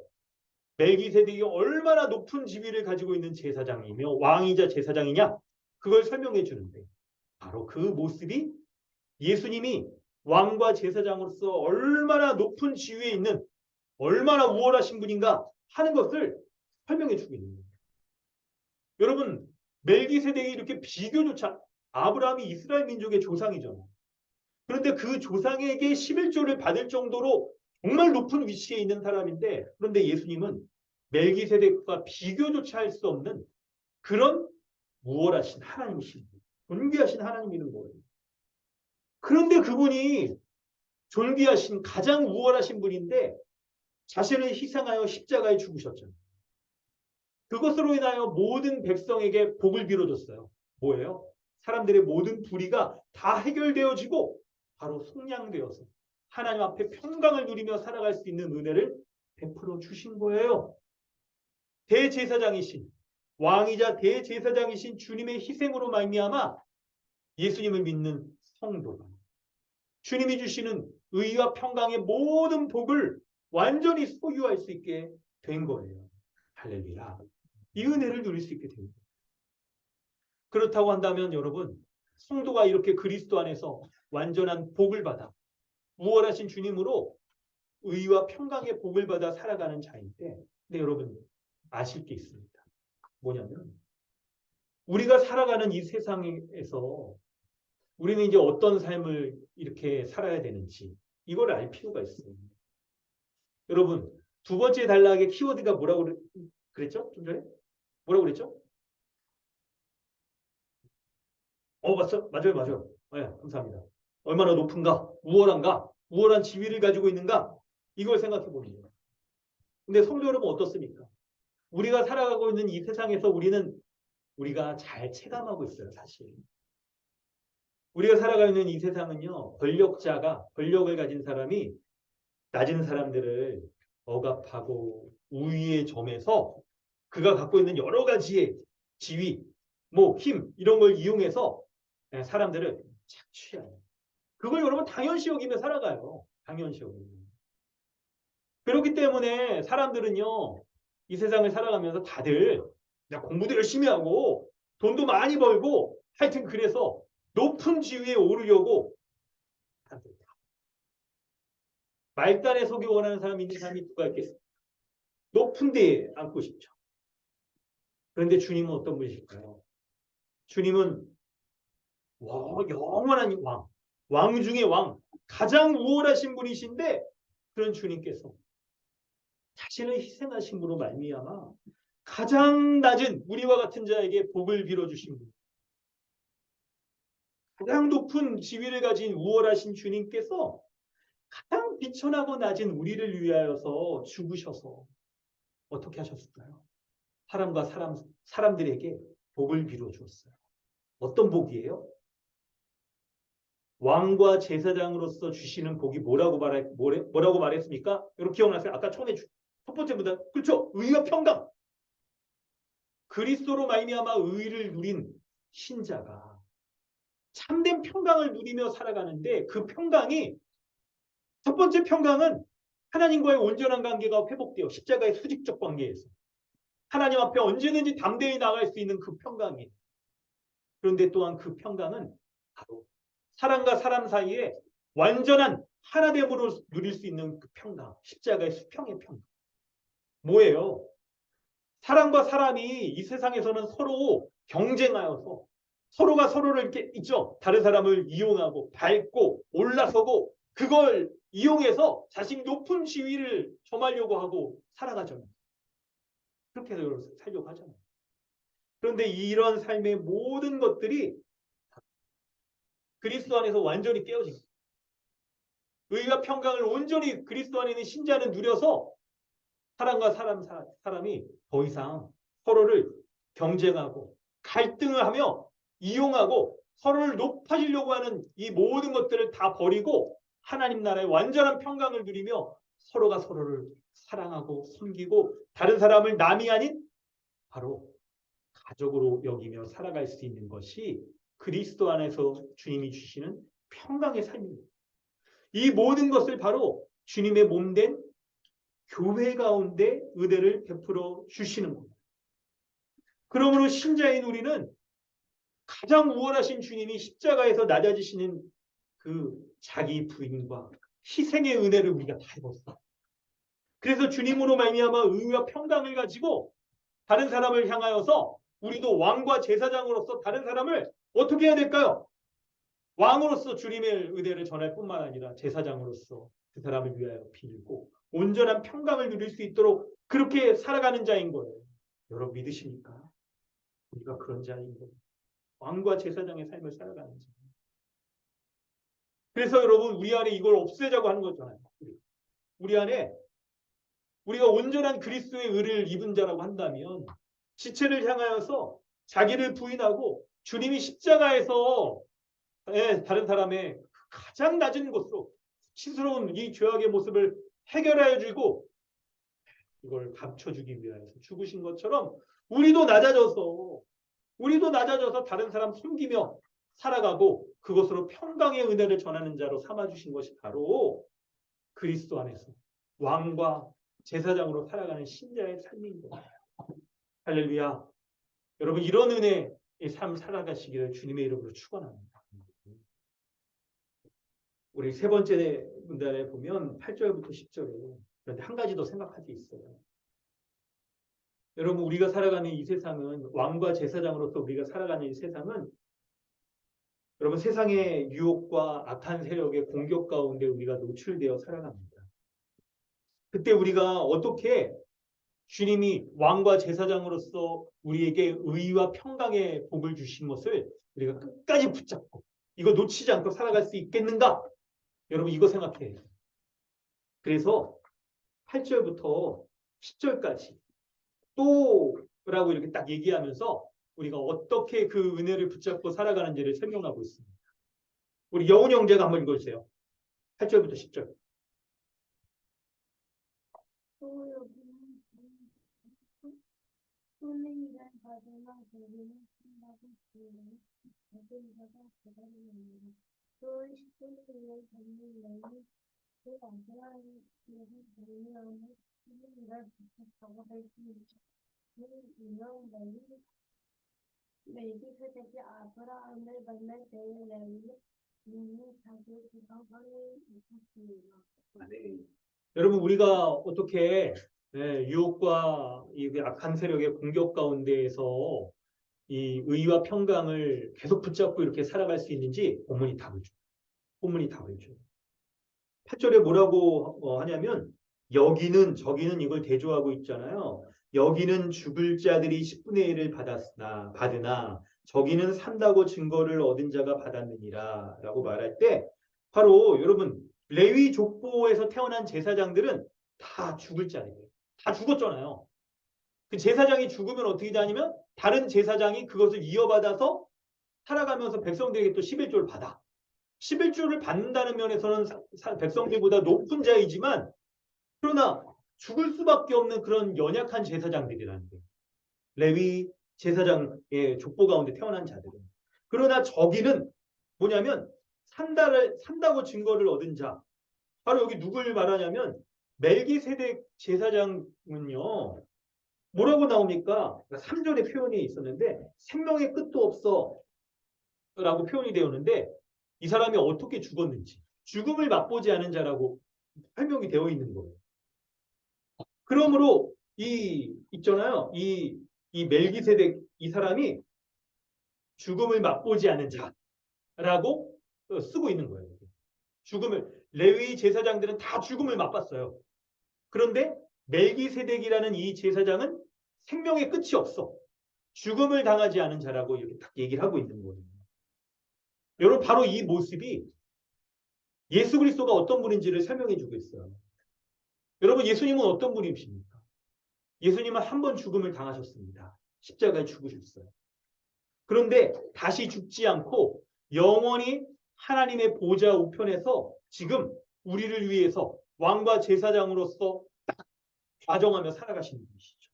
멜기세덱이 얼마나 높은 지위를 가지고 있는 제사장이며 왕이자 제사장이냐? 그걸 설명해 주는데 바로 그 모습이 예수님이 왕과 제사장으로서 얼마나 높은 지위에 있는 얼마나 우월하신 분인가 하는 것을 설명해 주고 있는 거예요. 여러분 멜기세덱이 이렇게 비교조차 아브라함이 이스라엘 민족의 조상이잖아요. 그런데 그 조상에게 11조를 받을 정도로 정말 높은 위치에 있는 사람인데 그런데 예수님은 멜기세덱과 비교조차 할 수 없는 그런 우월하신 하나님이신 분, 존귀하신 하나님이는 거예요. 그런데 그분이 존귀하신 가장 우월하신 분인데 자신을 희생하여 십자가에 죽으셨잖아요. 그것으로 인하여 모든 백성에게 복을 빌어줬어요. 뭐예요? 사람들의 모든 불의가 다 해결되어지고 바로 속량되어서 하나님 앞에 평강을 누리며 살아갈 수 있는 은혜를 베풀어 주신 거예요. 대제사장이신 왕이자 대제사장이신 주님의 희생으로 말미암아 예수님을 믿는 성도가 주님이 주시는 의와 평강의 모든 복을 완전히 소유할 수 있게 된 거예요. 할렐루야. 이 은혜를 누릴 수 있게 됩니다. 그렇다고 한다면 여러분 성도가 이렇게 그리스도 안에서 완전한 복을 받아 우월하신 주님으로 의와 평강의 복을 받아 살아가는 자인데 근데 여러분 아실 게 있습니다. 뭐냐면 우리가 살아가는 이 세상에서 우리는 이제 어떤 삶을 이렇게 살아야 되는지 이걸 알 필요가 있어요. 여러분 두 번째 단락의 키워드가 뭐라고 그랬죠? 좀 전에? 뭐라고 그랬죠? 맞죠? 맞아요. 네, 감사합니다. 얼마나 높은가? 우월한가? 우월한 지위를 가지고 있는가? 이걸 생각해 보는 거예요. 근데 성도 여러분 어떻습니까? 우리가 살아가고 있는 이 세상에서 우리가 잘 체감하고 있어요, 사실. 우리가 살아가고 있는 이 세상은요, 권력을 가진 사람이 낮은 사람들을 억압하고 우위에 점해서 그가 갖고 있는 여러 가지의 지위, 힘, 이런 걸 이용해서 사람들을 착취해요. 그걸 여러분 당연시 여기며 살아가요. 당연시 여기며. 그렇기 때문에 사람들은요, 이 세상을 살아가면서 다들 그냥 공부도 열심히 하고 돈도 많이 벌고 하여튼 그래서 높은 지위에 오르려고 말단에 서기 원하는 사람이 있는 사람이 누가 있겠습니까? 높은 데에 앉고 싶죠. 그런데 주님은 어떤 분이실까요? 주님은 영원한 왕 중의 왕, 가장 우월하신 분이신데 그런 주님께서 자신을 희생하심으로 말미암아 가장 낮은 우리와 같은 자에게 복을 빌어주신 분, 가장 높은 지위를 가진 우월하신 주님께서 가장 비천하고 낮은 우리를 위하여서 죽으셔서 어떻게 하셨을까요? 사람들에게 복을 빌어 주었어요. 어떤 복이에요? 왕과 제사장으로서 주시는 복이 뭐라고 말했습니까? 여러분 기억나세요? 아까 처음에 첫 번째보다 그렇죠? 의와 평강. 그리스도로 말미암아 의를 누린 신자가 참된 평강을 누리며 살아가는데 그 평강이 첫 번째 평강은 하나님과의 온전한 관계가 회복되어 십자가의 수직적 관계에서 하나님 앞에 언제든지 담대히 나갈 수 있는 그 평강이 그런데 또한 그 평강은 바로 사람과 사람 사이에 완전한 하나됨으로 누릴 수 있는 그 평강, 십자가의 수평의 평강. 뭐예요? 사람과 사람이 이 세상에서는 서로 경쟁하여서 서로가 서로를 이렇게 있죠. 다른 사람을 이용하고 밟고 올라서고 그걸 이용해서 자신이 높은 지위를 점하려고 하고 살아가잖아요. 그렇게 살려고 하잖아요. 그런데 이런 삶의 모든 것들이 그리스도 안에서 완전히 깨어집니다. 의와 평강을 온전히 그리스도 안에 있는 신자는 누려서 사람과 사람이 더 이상 서로를 경쟁하고 갈등을 하며 이용하고 서로를 높아지려고 하는 이 모든 것들을 다 버리고 하나님 나라의 완전한 평강을 누리며 서로가 서로를 사랑하고 섬기고 다른 사람을 남이 아닌 바로 가족으로 여기며 살아갈 수 있는 것이 그리스도 안에서 주님이 주시는 평강의 삶입니다. 이 모든 것을 바로 주님의 몸된 교회 가운데 은혜를 베풀어 주시는 겁니다. 그러므로 신자인 우리는 가장 우월하신 주님이 십자가에서 낮아지시는 그 자기 부인과 희생의 은혜를 우리가 다 입었어. 그래서 주님으로 말미암아 의와 평강을 가지고 다른 사람을 향하여서 우리도 왕과 제사장으로서 다른 사람을 어떻게 해야 될까요? 왕으로서 주님의 의대를 전할 뿐만 아니라 제사장으로서 그 사람을 위하여 빌고 온전한 평강을 누릴 수 있도록 그렇게 살아가는 자인 거예요. 여러분 믿으십니까? 우리가 그런 자인 거예요. 왕과 제사장의 삶을 살아가는 자. 그래서 여러분 우리 안에 이걸 없애자고 하는 거잖아요. 우리 안에 우리가 온전한 그리스도의 의를 입은 자라고 한다면 지체를 향하여서 자기를 부인하고 주님이 십자가에서 다른 사람의 가장 낮은 곳으로 수치스러운 이 죄악의 모습을 해결하여 주고 이걸 감춰주기 위하여서 죽으신 것처럼 우리도 낮아져서 다른 사람 섬기며 살아가고 그것으로 평강의 은혜를 전하는 자로 삼아주신 것이 바로 그리스도 안에서 왕과 제사장으로 살아가는 신자의 삶인 거예요. 할렐루야. 여러분 이런 은혜의 삶 살아가시기를 주님의 이름으로 축원합니다. 우리 세 번째 문단에 보면 8절부터 10절에 그런데 한 가지 더 생각할 게 있어요. 여러분 우리가 살아가는 이 세상은 왕과 제사장으로서 우리가 살아가는 이 세상은 여러분 세상의 유혹과 악한 세력의 공격 가운데 우리가 노출되어 살아갑니다. 그때 우리가 어떻게 주님이 왕과 제사장으로서 우리에게 의와 평강의 복을 주신 것을 우리가 끝까지 붙잡고 이거 놓치지 않고 살아갈 수 있겠는가? 여러분 이거 생각해야 돼요. 그래서 8절부터 10절까지 또라고 이렇게 딱 얘기하면서 우리가 어떻게 그 은혜를 붙잡고 살아가는지를 설명하고 있습니다. 우리 여운 형제가 한번 읽어주세요. 8절부터 10절. 멜기세덱이 아브라함을 만날 때에 레위는 이미 자기 조상을 잊었습니다. 여러분 우리가 어떻게 유혹과 이 악한 세력의 공격 가운데에서 이 의와 평강을 계속 붙잡고 이렇게 살아갈 수 있는지 본문이 답을 줘요. 본문이 답을 줘요. 8절에 뭐라고 하냐면 여기는 저기는 이걸 대조하고 있잖아요. 여기는 죽을 자들이 10분의 1을 받으나 저기는 산다고 증거를 얻은 자가 받았느니라 라고 말할 때 바로 여러분 레위 족보에서 태어난 제사장들은 다 죽을 자예요. 다 죽었잖아요. 그 제사장이 죽으면 어떻게 되냐면 다른 제사장이 그것을 이어받아서 살아가면서 백성들에게 또 11조를 받아. 11조를 받는다는 면에서는 백성들보다 높은 자이지만 그러나 죽을 수밖에 없는 그런 연약한 제사장들이라는 거예요. 레위 제사장의 족보 가운데 태어난 자들은. 그러나 저기는 뭐냐면 산다고 증거를 얻은 자. 바로 여기 누굴 말하냐면 멜기세덱 제사장은요. 뭐라고 나옵니까? 3절에 표현이 있었는데 생명의 끝도 없어 라고 표현이 되었는데 이 사람이 어떻게 죽었는지 죽음을 맛보지 않은 자라고 설명이 되어 있는 거예요. 그러므로 있잖아요. 이 멜기세덱 이 사람이 죽음을 맛보지 않은 자라고 쓰고 있는 거예요. 레위 제사장들은 다 죽음을 맛봤어요. 그런데 멜기세덱이라는 이 제사장은 생명의 끝이 없어. 죽음을 당하지 않은 자라고 이렇게 딱 얘기를 하고 있는 거예요. 여러분 바로 이 모습이 예수 그리스도가 어떤 분인지를 설명해 주고 있어요. 여러분 예수님은 어떤 분이십니까? 예수님은 한 번 죽음을 당하셨습니다. 십자가에 죽으셨어요. 그런데 다시 죽지 않고 영원히 하나님의 보좌 우편에서 지금 우리를 위해서 왕과 제사장으로서 과정하며 살아가시는 분이시죠.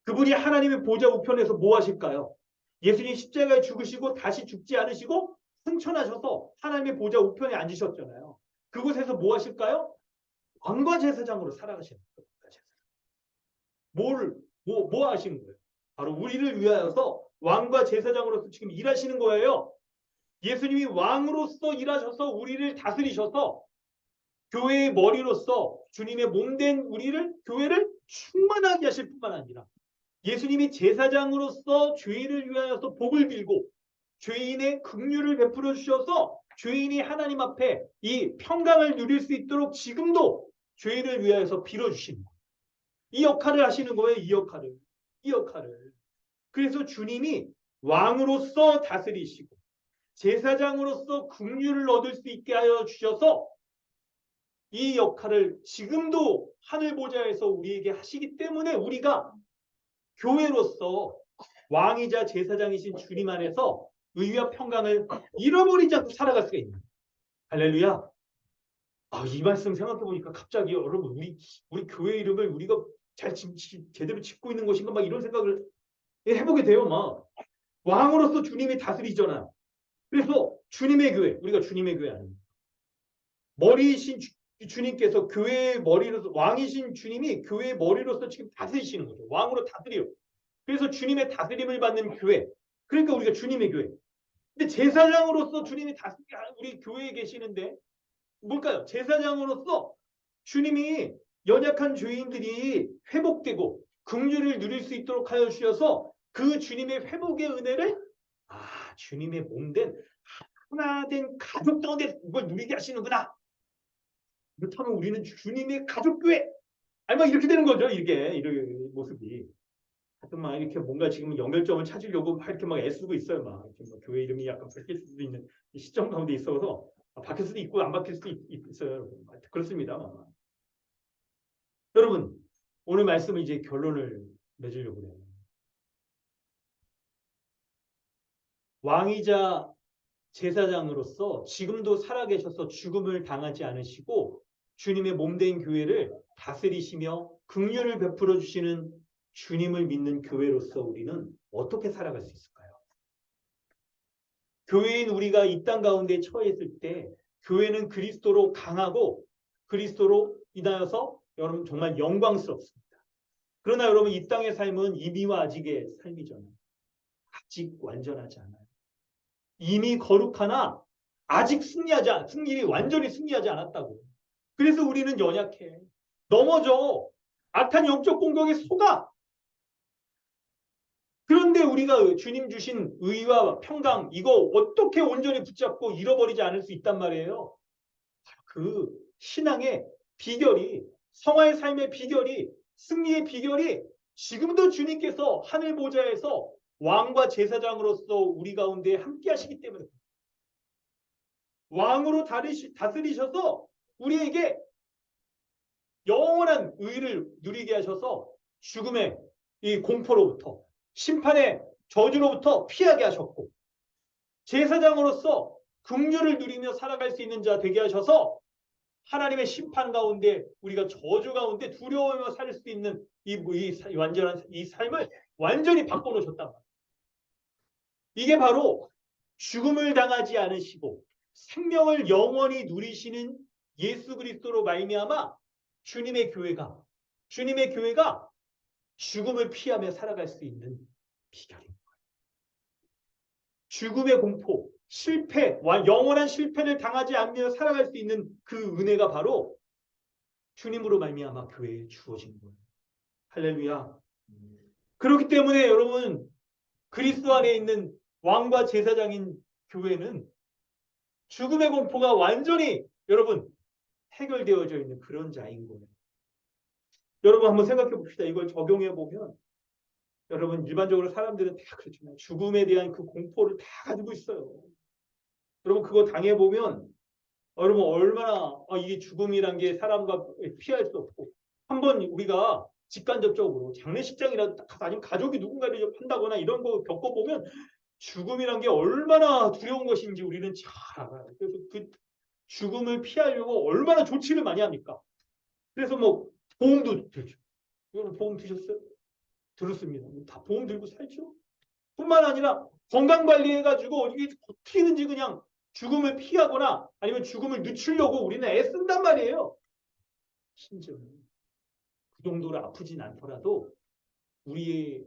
그분이 하나님의 보좌 우편에서 뭐 하실까요? 예수님 십자가에 죽으시고 다시 죽지 않으시고 승천하셔서 하나님의 보좌 우편에 앉으셨잖아요. 그곳에서 뭐 하실까요? 왕과 제사장으로 살아가시는 거예요. 뭐 하시는 거예요? 바로 우리를 위하여서 왕과 제사장으로서 지금 일하시는 거예요. 예수님이 왕으로서 일하셔서 우리를 다스리셔서 교회의 머리로서 주님의 몸된 우리를 교회를 충만하게 하실 뿐만 아니라 예수님이 제사장으로서 죄인을 위하여서 복을 빌고 죄인의 긍휼을 베풀어 주셔서 죄인이 하나님 앞에 이 평강을 누릴 수 있도록 지금도 죄인을 위하여서 빌어주시는 거예요. 이 역할을 하시는 거예요. 이 역할을. 그래서 주님이 왕으로서 다스리시고 제사장으로서 긍휼을 얻을 수 있게 하여 주셔서 이 역할을 지금도 하늘 보좌에서 우리에게 하시기 때문에 우리가 교회로서 왕이자 제사장이신 주님 안에서 의와 평강을 잃어버리지 않고 살아갈 수가 있는 거예요. 할렐루야. 이 말씀 생각해 보니까 갑자기 여러분 우리 교회 이름을 우리가 제대로 짓고 있는 것인가 막 이런 생각을 해보게 돼요. 막 왕으로서 주님이 다스리잖아요. 그래서 주님의 교회, 우리가 주님의 교회 아닙니까? 머리이신 주님께서 교회의 머리로서 왕이신 주님이 교회의 머리로서 지금 다스리시는 거죠. 왕으로 다스려요. 그래서 주님의 다스림을 받는 교회. 그러니까 우리가 주님의 교회. 근데 제사장으로서 주님이 우리 교회에 계시는데 뭘까요? 제사장으로서 주님이 연약한 죄인들이 회복되고 긍휼을 누릴 수 있도록 하여 주셔서 그 주님의 회복의 은혜를 주님의 몸된 하나된 가족 가운데 이걸 누리게 하시는구나. 그렇다면 우리는 주님의 가족교회. 막 이렇게 되는 거죠. 이런 모습이. 하여튼 막 이렇게 뭔가 지금 연결점을 찾으려고 막 이렇게 막 애쓰고 있어요. 막 이렇게 막 교회 이름이 약간 바뀔 수도 있는 시점 가운데 있어서 바뀔 수도 있고 안 바뀔 수도 있어요. 그렇습니다. 여러분 오늘 말씀은 이제 결론을 맺으려고 해요. 왕이자 제사장으로서 지금도 살아계셔서 죽음을 당하지 않으시고 주님의 몸된 교회를 다스리시며 긍휼을 베풀어 주시는 주님을 믿는 교회로서 우리는 어떻게 살아갈 수 있을까요? 교회인 우리가 이 땅 가운데 처했을 때 교회는 그리스도로 강하고 그리스도로 인하여서 여러분 정말 영광스럽습니다. 그러나 여러분 이 땅의 삶은 이미와 아직의 삶이잖아요. 아직 완전하지 않아요. 이미 거룩하나 아직 승리를 완전히 승리하지 않았다고. 그래서 우리는 연약해. 넘어져. 악한 영적 공격에 속아. 그런데 우리가 주님 주신 의와 평강 이거 어떻게 온전히 붙잡고 잃어버리지 않을 수 있단 말이에요. 그 신앙의 비결이 성화의 삶의 비결이 승리의 비결이 지금도 주님께서 하늘 보좌에서 왕과 제사장으로서 우리 가운데 함께 하시기 때문에 왕으로 다스리셔서 우리에게 영원한 의를 누리게 하셔서 죽음의 이 공포로부터 심판의 저주로부터 피하게 하셨고 제사장으로서 긍휼을 누리며 살아갈 수 있는 자 되게 하셔서 하나님의 심판 가운데 우리가 저주 가운데 두려워하며 살 수 있는 이 완전한 이 삶을 완전히 바꿔놓으셨단 말이에요. 이게 바로 죽음을 당하지 않으시고 생명을 영원히 누리시는 예수 그리스도로 말미암아 주님의 교회가 죽음을 피하며 살아갈 수 있는 비결입니다. 죽음의 공포, 실패, 영원한 실패를 당하지 않으며 살아갈 수 있는 그 은혜가 바로 주님으로 말미암아 교회에 주어진 거예요. 할렐루야. 그렇기 때문에 여러분 그리스도 안에 있는 왕과 제사장인 교회는 죽음의 공포가 완전히 여러분 해결되어져 있는 그런 자인 거예요. 여러분 한번 생각해 봅시다. 이걸 적용해 보면 여러분 일반적으로 사람들은 다 그렇잖아요. 죽음에 대한 그 공포를 다 가지고 있어요. 여러분 그거 당해보면 여러분 얼마나 이게 죽음이란 게 사람과 피할 수 없고 한번 우리가 직간접적으로 장례식장이라도 아니면 가족이 누군가를 한다거나 이런 거 겪어보면 죽음이란 게 얼마나 두려운 것인지 우리는 잘 알아요. 그래서 그 죽음을 피하려고 얼마나 조치를 많이 합니까? 그래서 뭐 보험도 들죠. 여러분 보험 드셨어요? 들었습니다. 다 보험 들고 살죠. 뿐만 아니라 건강관리해가지고 이게 어떻게든지 그냥 죽음을 피하거나 아니면 죽음을 늦추려고 우리는 애쓴단 말이에요. 심지어 그 정도로 아프진 않더라도 우리의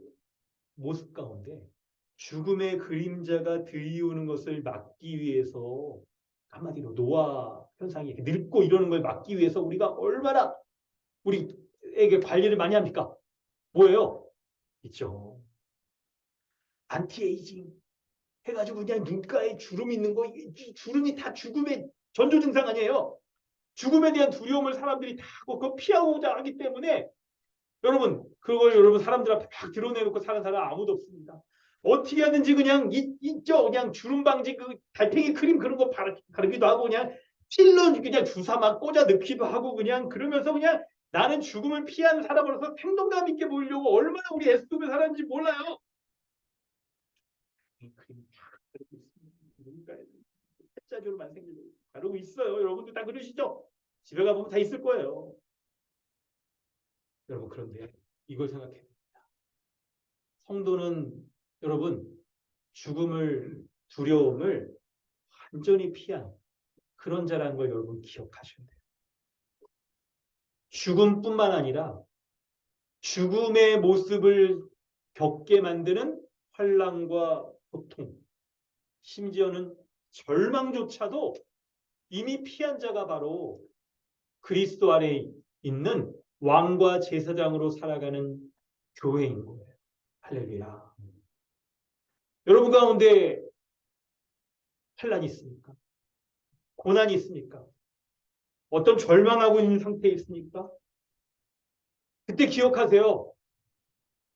모습 가운데 죽음의 그림자가 드리우는 것을 막기 위해서, 한마디로 노아 현상이 이렇게 늙고 이러는 걸 막기 위해서 우리가 얼마나 우리에게 관리를 많이 합니까? 뭐예요? 있죠. 안티에이징 해가지고 그냥 눈가에 주름 있는 거, 이 주름이 다 죽음의 전조 증상 아니에요? 죽음에 대한 두려움을 사람들이 다 하고 그거 피하고자 하기 때문에 여러분, 그걸 여러분 사람들 앞에 막 드러내놓고 사는 사람 아무도 없습니다. 어떻게 하든지 그냥 있죠. 그냥 주름 방지 그 달팽이 크림 그런 거 바르기도 하고 그냥 필러 그냥 주사만 꽂아 넣기도 하고 그냥 그러면서 그냥 나는 죽음을 피하는 사람으로서 생동감 있게 보이려고 얼마나 우리 애쓰며 살았는지 몰라요. 이 크림 다 바르고 있습니다. 짜조로만 생기고 바르고 있어요. 여러분들 다 그러시죠? 집에 가보면 다 있을 거예요. 여러분 그런데 이걸 생각해야 됩니다. 성도는 여러분 죽음을 두려움을 완전히 피한 그런 자라는 걸 여러분 기억하셔야 돼요. 죽음뿐만 아니라 죽음의 모습을 겪게 만드는 환난과 고통, 심지어는 절망조차도 이미 피한 자가 바로 그리스도 안에 있는 왕과 제사장으로 살아가는 교회인 거예요. 할렐루야. 여러분 가운데 환난이 있습니까? 고난이 있습니까? 어떤 절망하고 있는 상태에 있습니까? 그때 기억하세요.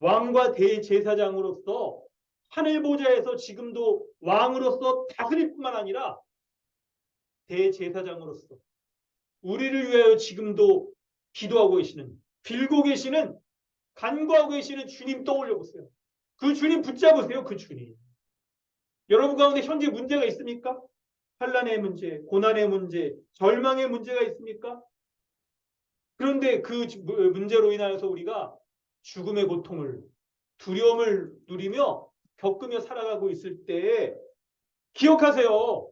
왕과 대제사장으로서 하늘 보좌에서 지금도 왕으로서 다스릴 뿐만 아니라 대제사장으로서 우리를 위하여 지금도 기도하고 계시는, 빌고 계시는, 간구하고 계시는 주님 떠올려 보세요. 그 주님 붙잡으세요. 그 주님. 여러분 가운데 현재 문제가 있습니까? 환난의 문제, 고난의 문제, 절망의 문제가 있습니까? 그런데 그 문제로 인하여서 우리가 죽음의 고통을, 두려움을 누리며 겪으며 살아가고 있을 때 기억하세요.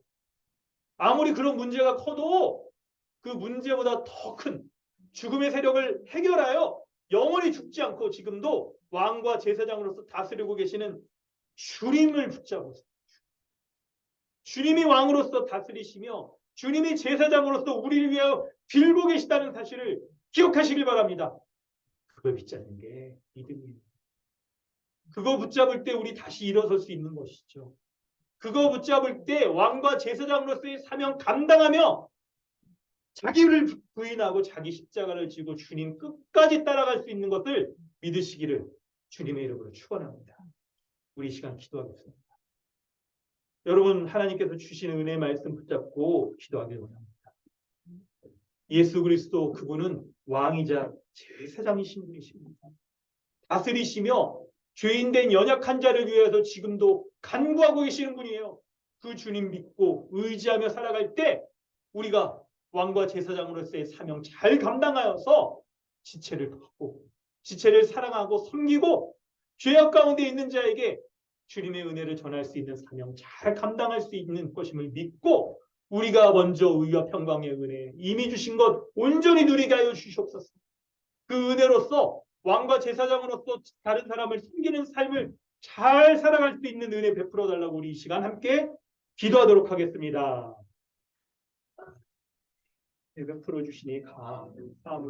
아무리 그런 문제가 커도 그 문제보다 더 큰 죽음의 세력을 해결하여 영원히 죽지 않고 지금도 왕과 제사장으로서 다스리고 계시는 주님을 붙잡으세요. 주님이 왕으로서 다스리시며 주님이 제사장으로서 우리를 위하여 빌고 계시다는 사실을 기억하시길 바랍니다. 그걸 붙잡는 게 믿음이에요. 그거 붙잡을 때 우리 다시 일어설 수 있는 것이죠. 그거 붙잡을 때 왕과 제사장으로서의 사명 감당하며 자기를 부인하고 자기 십자가를 지고 주님 끝까지 따라갈 수 있는 것을 믿으시기를 주님의 이름으로 축원합니다. 우리 시간 기도하겠습니다. 여러분 하나님께서 주신 은혜의 말씀 붙잡고 기도하길 원합니다. 예수 그리스도 그분은 왕이자 제사장이신 분이십니다. 다스리시며 죄인된 연약한 자를 위해서 지금도 간구하고 계시는 분이에요. 그 주님 믿고 의지하며 살아갈 때 우리가 왕과 제사장으로서의 사명 잘 감당하여서 지체를 받고 지체를 사랑하고 섬기고 죄악 가운데 있는 자에게 주님의 은혜를 전할 수 있는 사명 잘 감당할 수 있는 것임을 믿고 우리가 먼저 의와 평강의 은혜 이미 주신 것 온전히 누리게 하여 주시옵소서. 그 은혜로서 왕과 제사장으로서 다른 사람을 섬기는 삶을 잘 살아갈 수 있는 은혜 베풀어 달라고 우리 이 시간 함께 기도하도록 하겠습니다. 베풀어 주시니 감사합니다.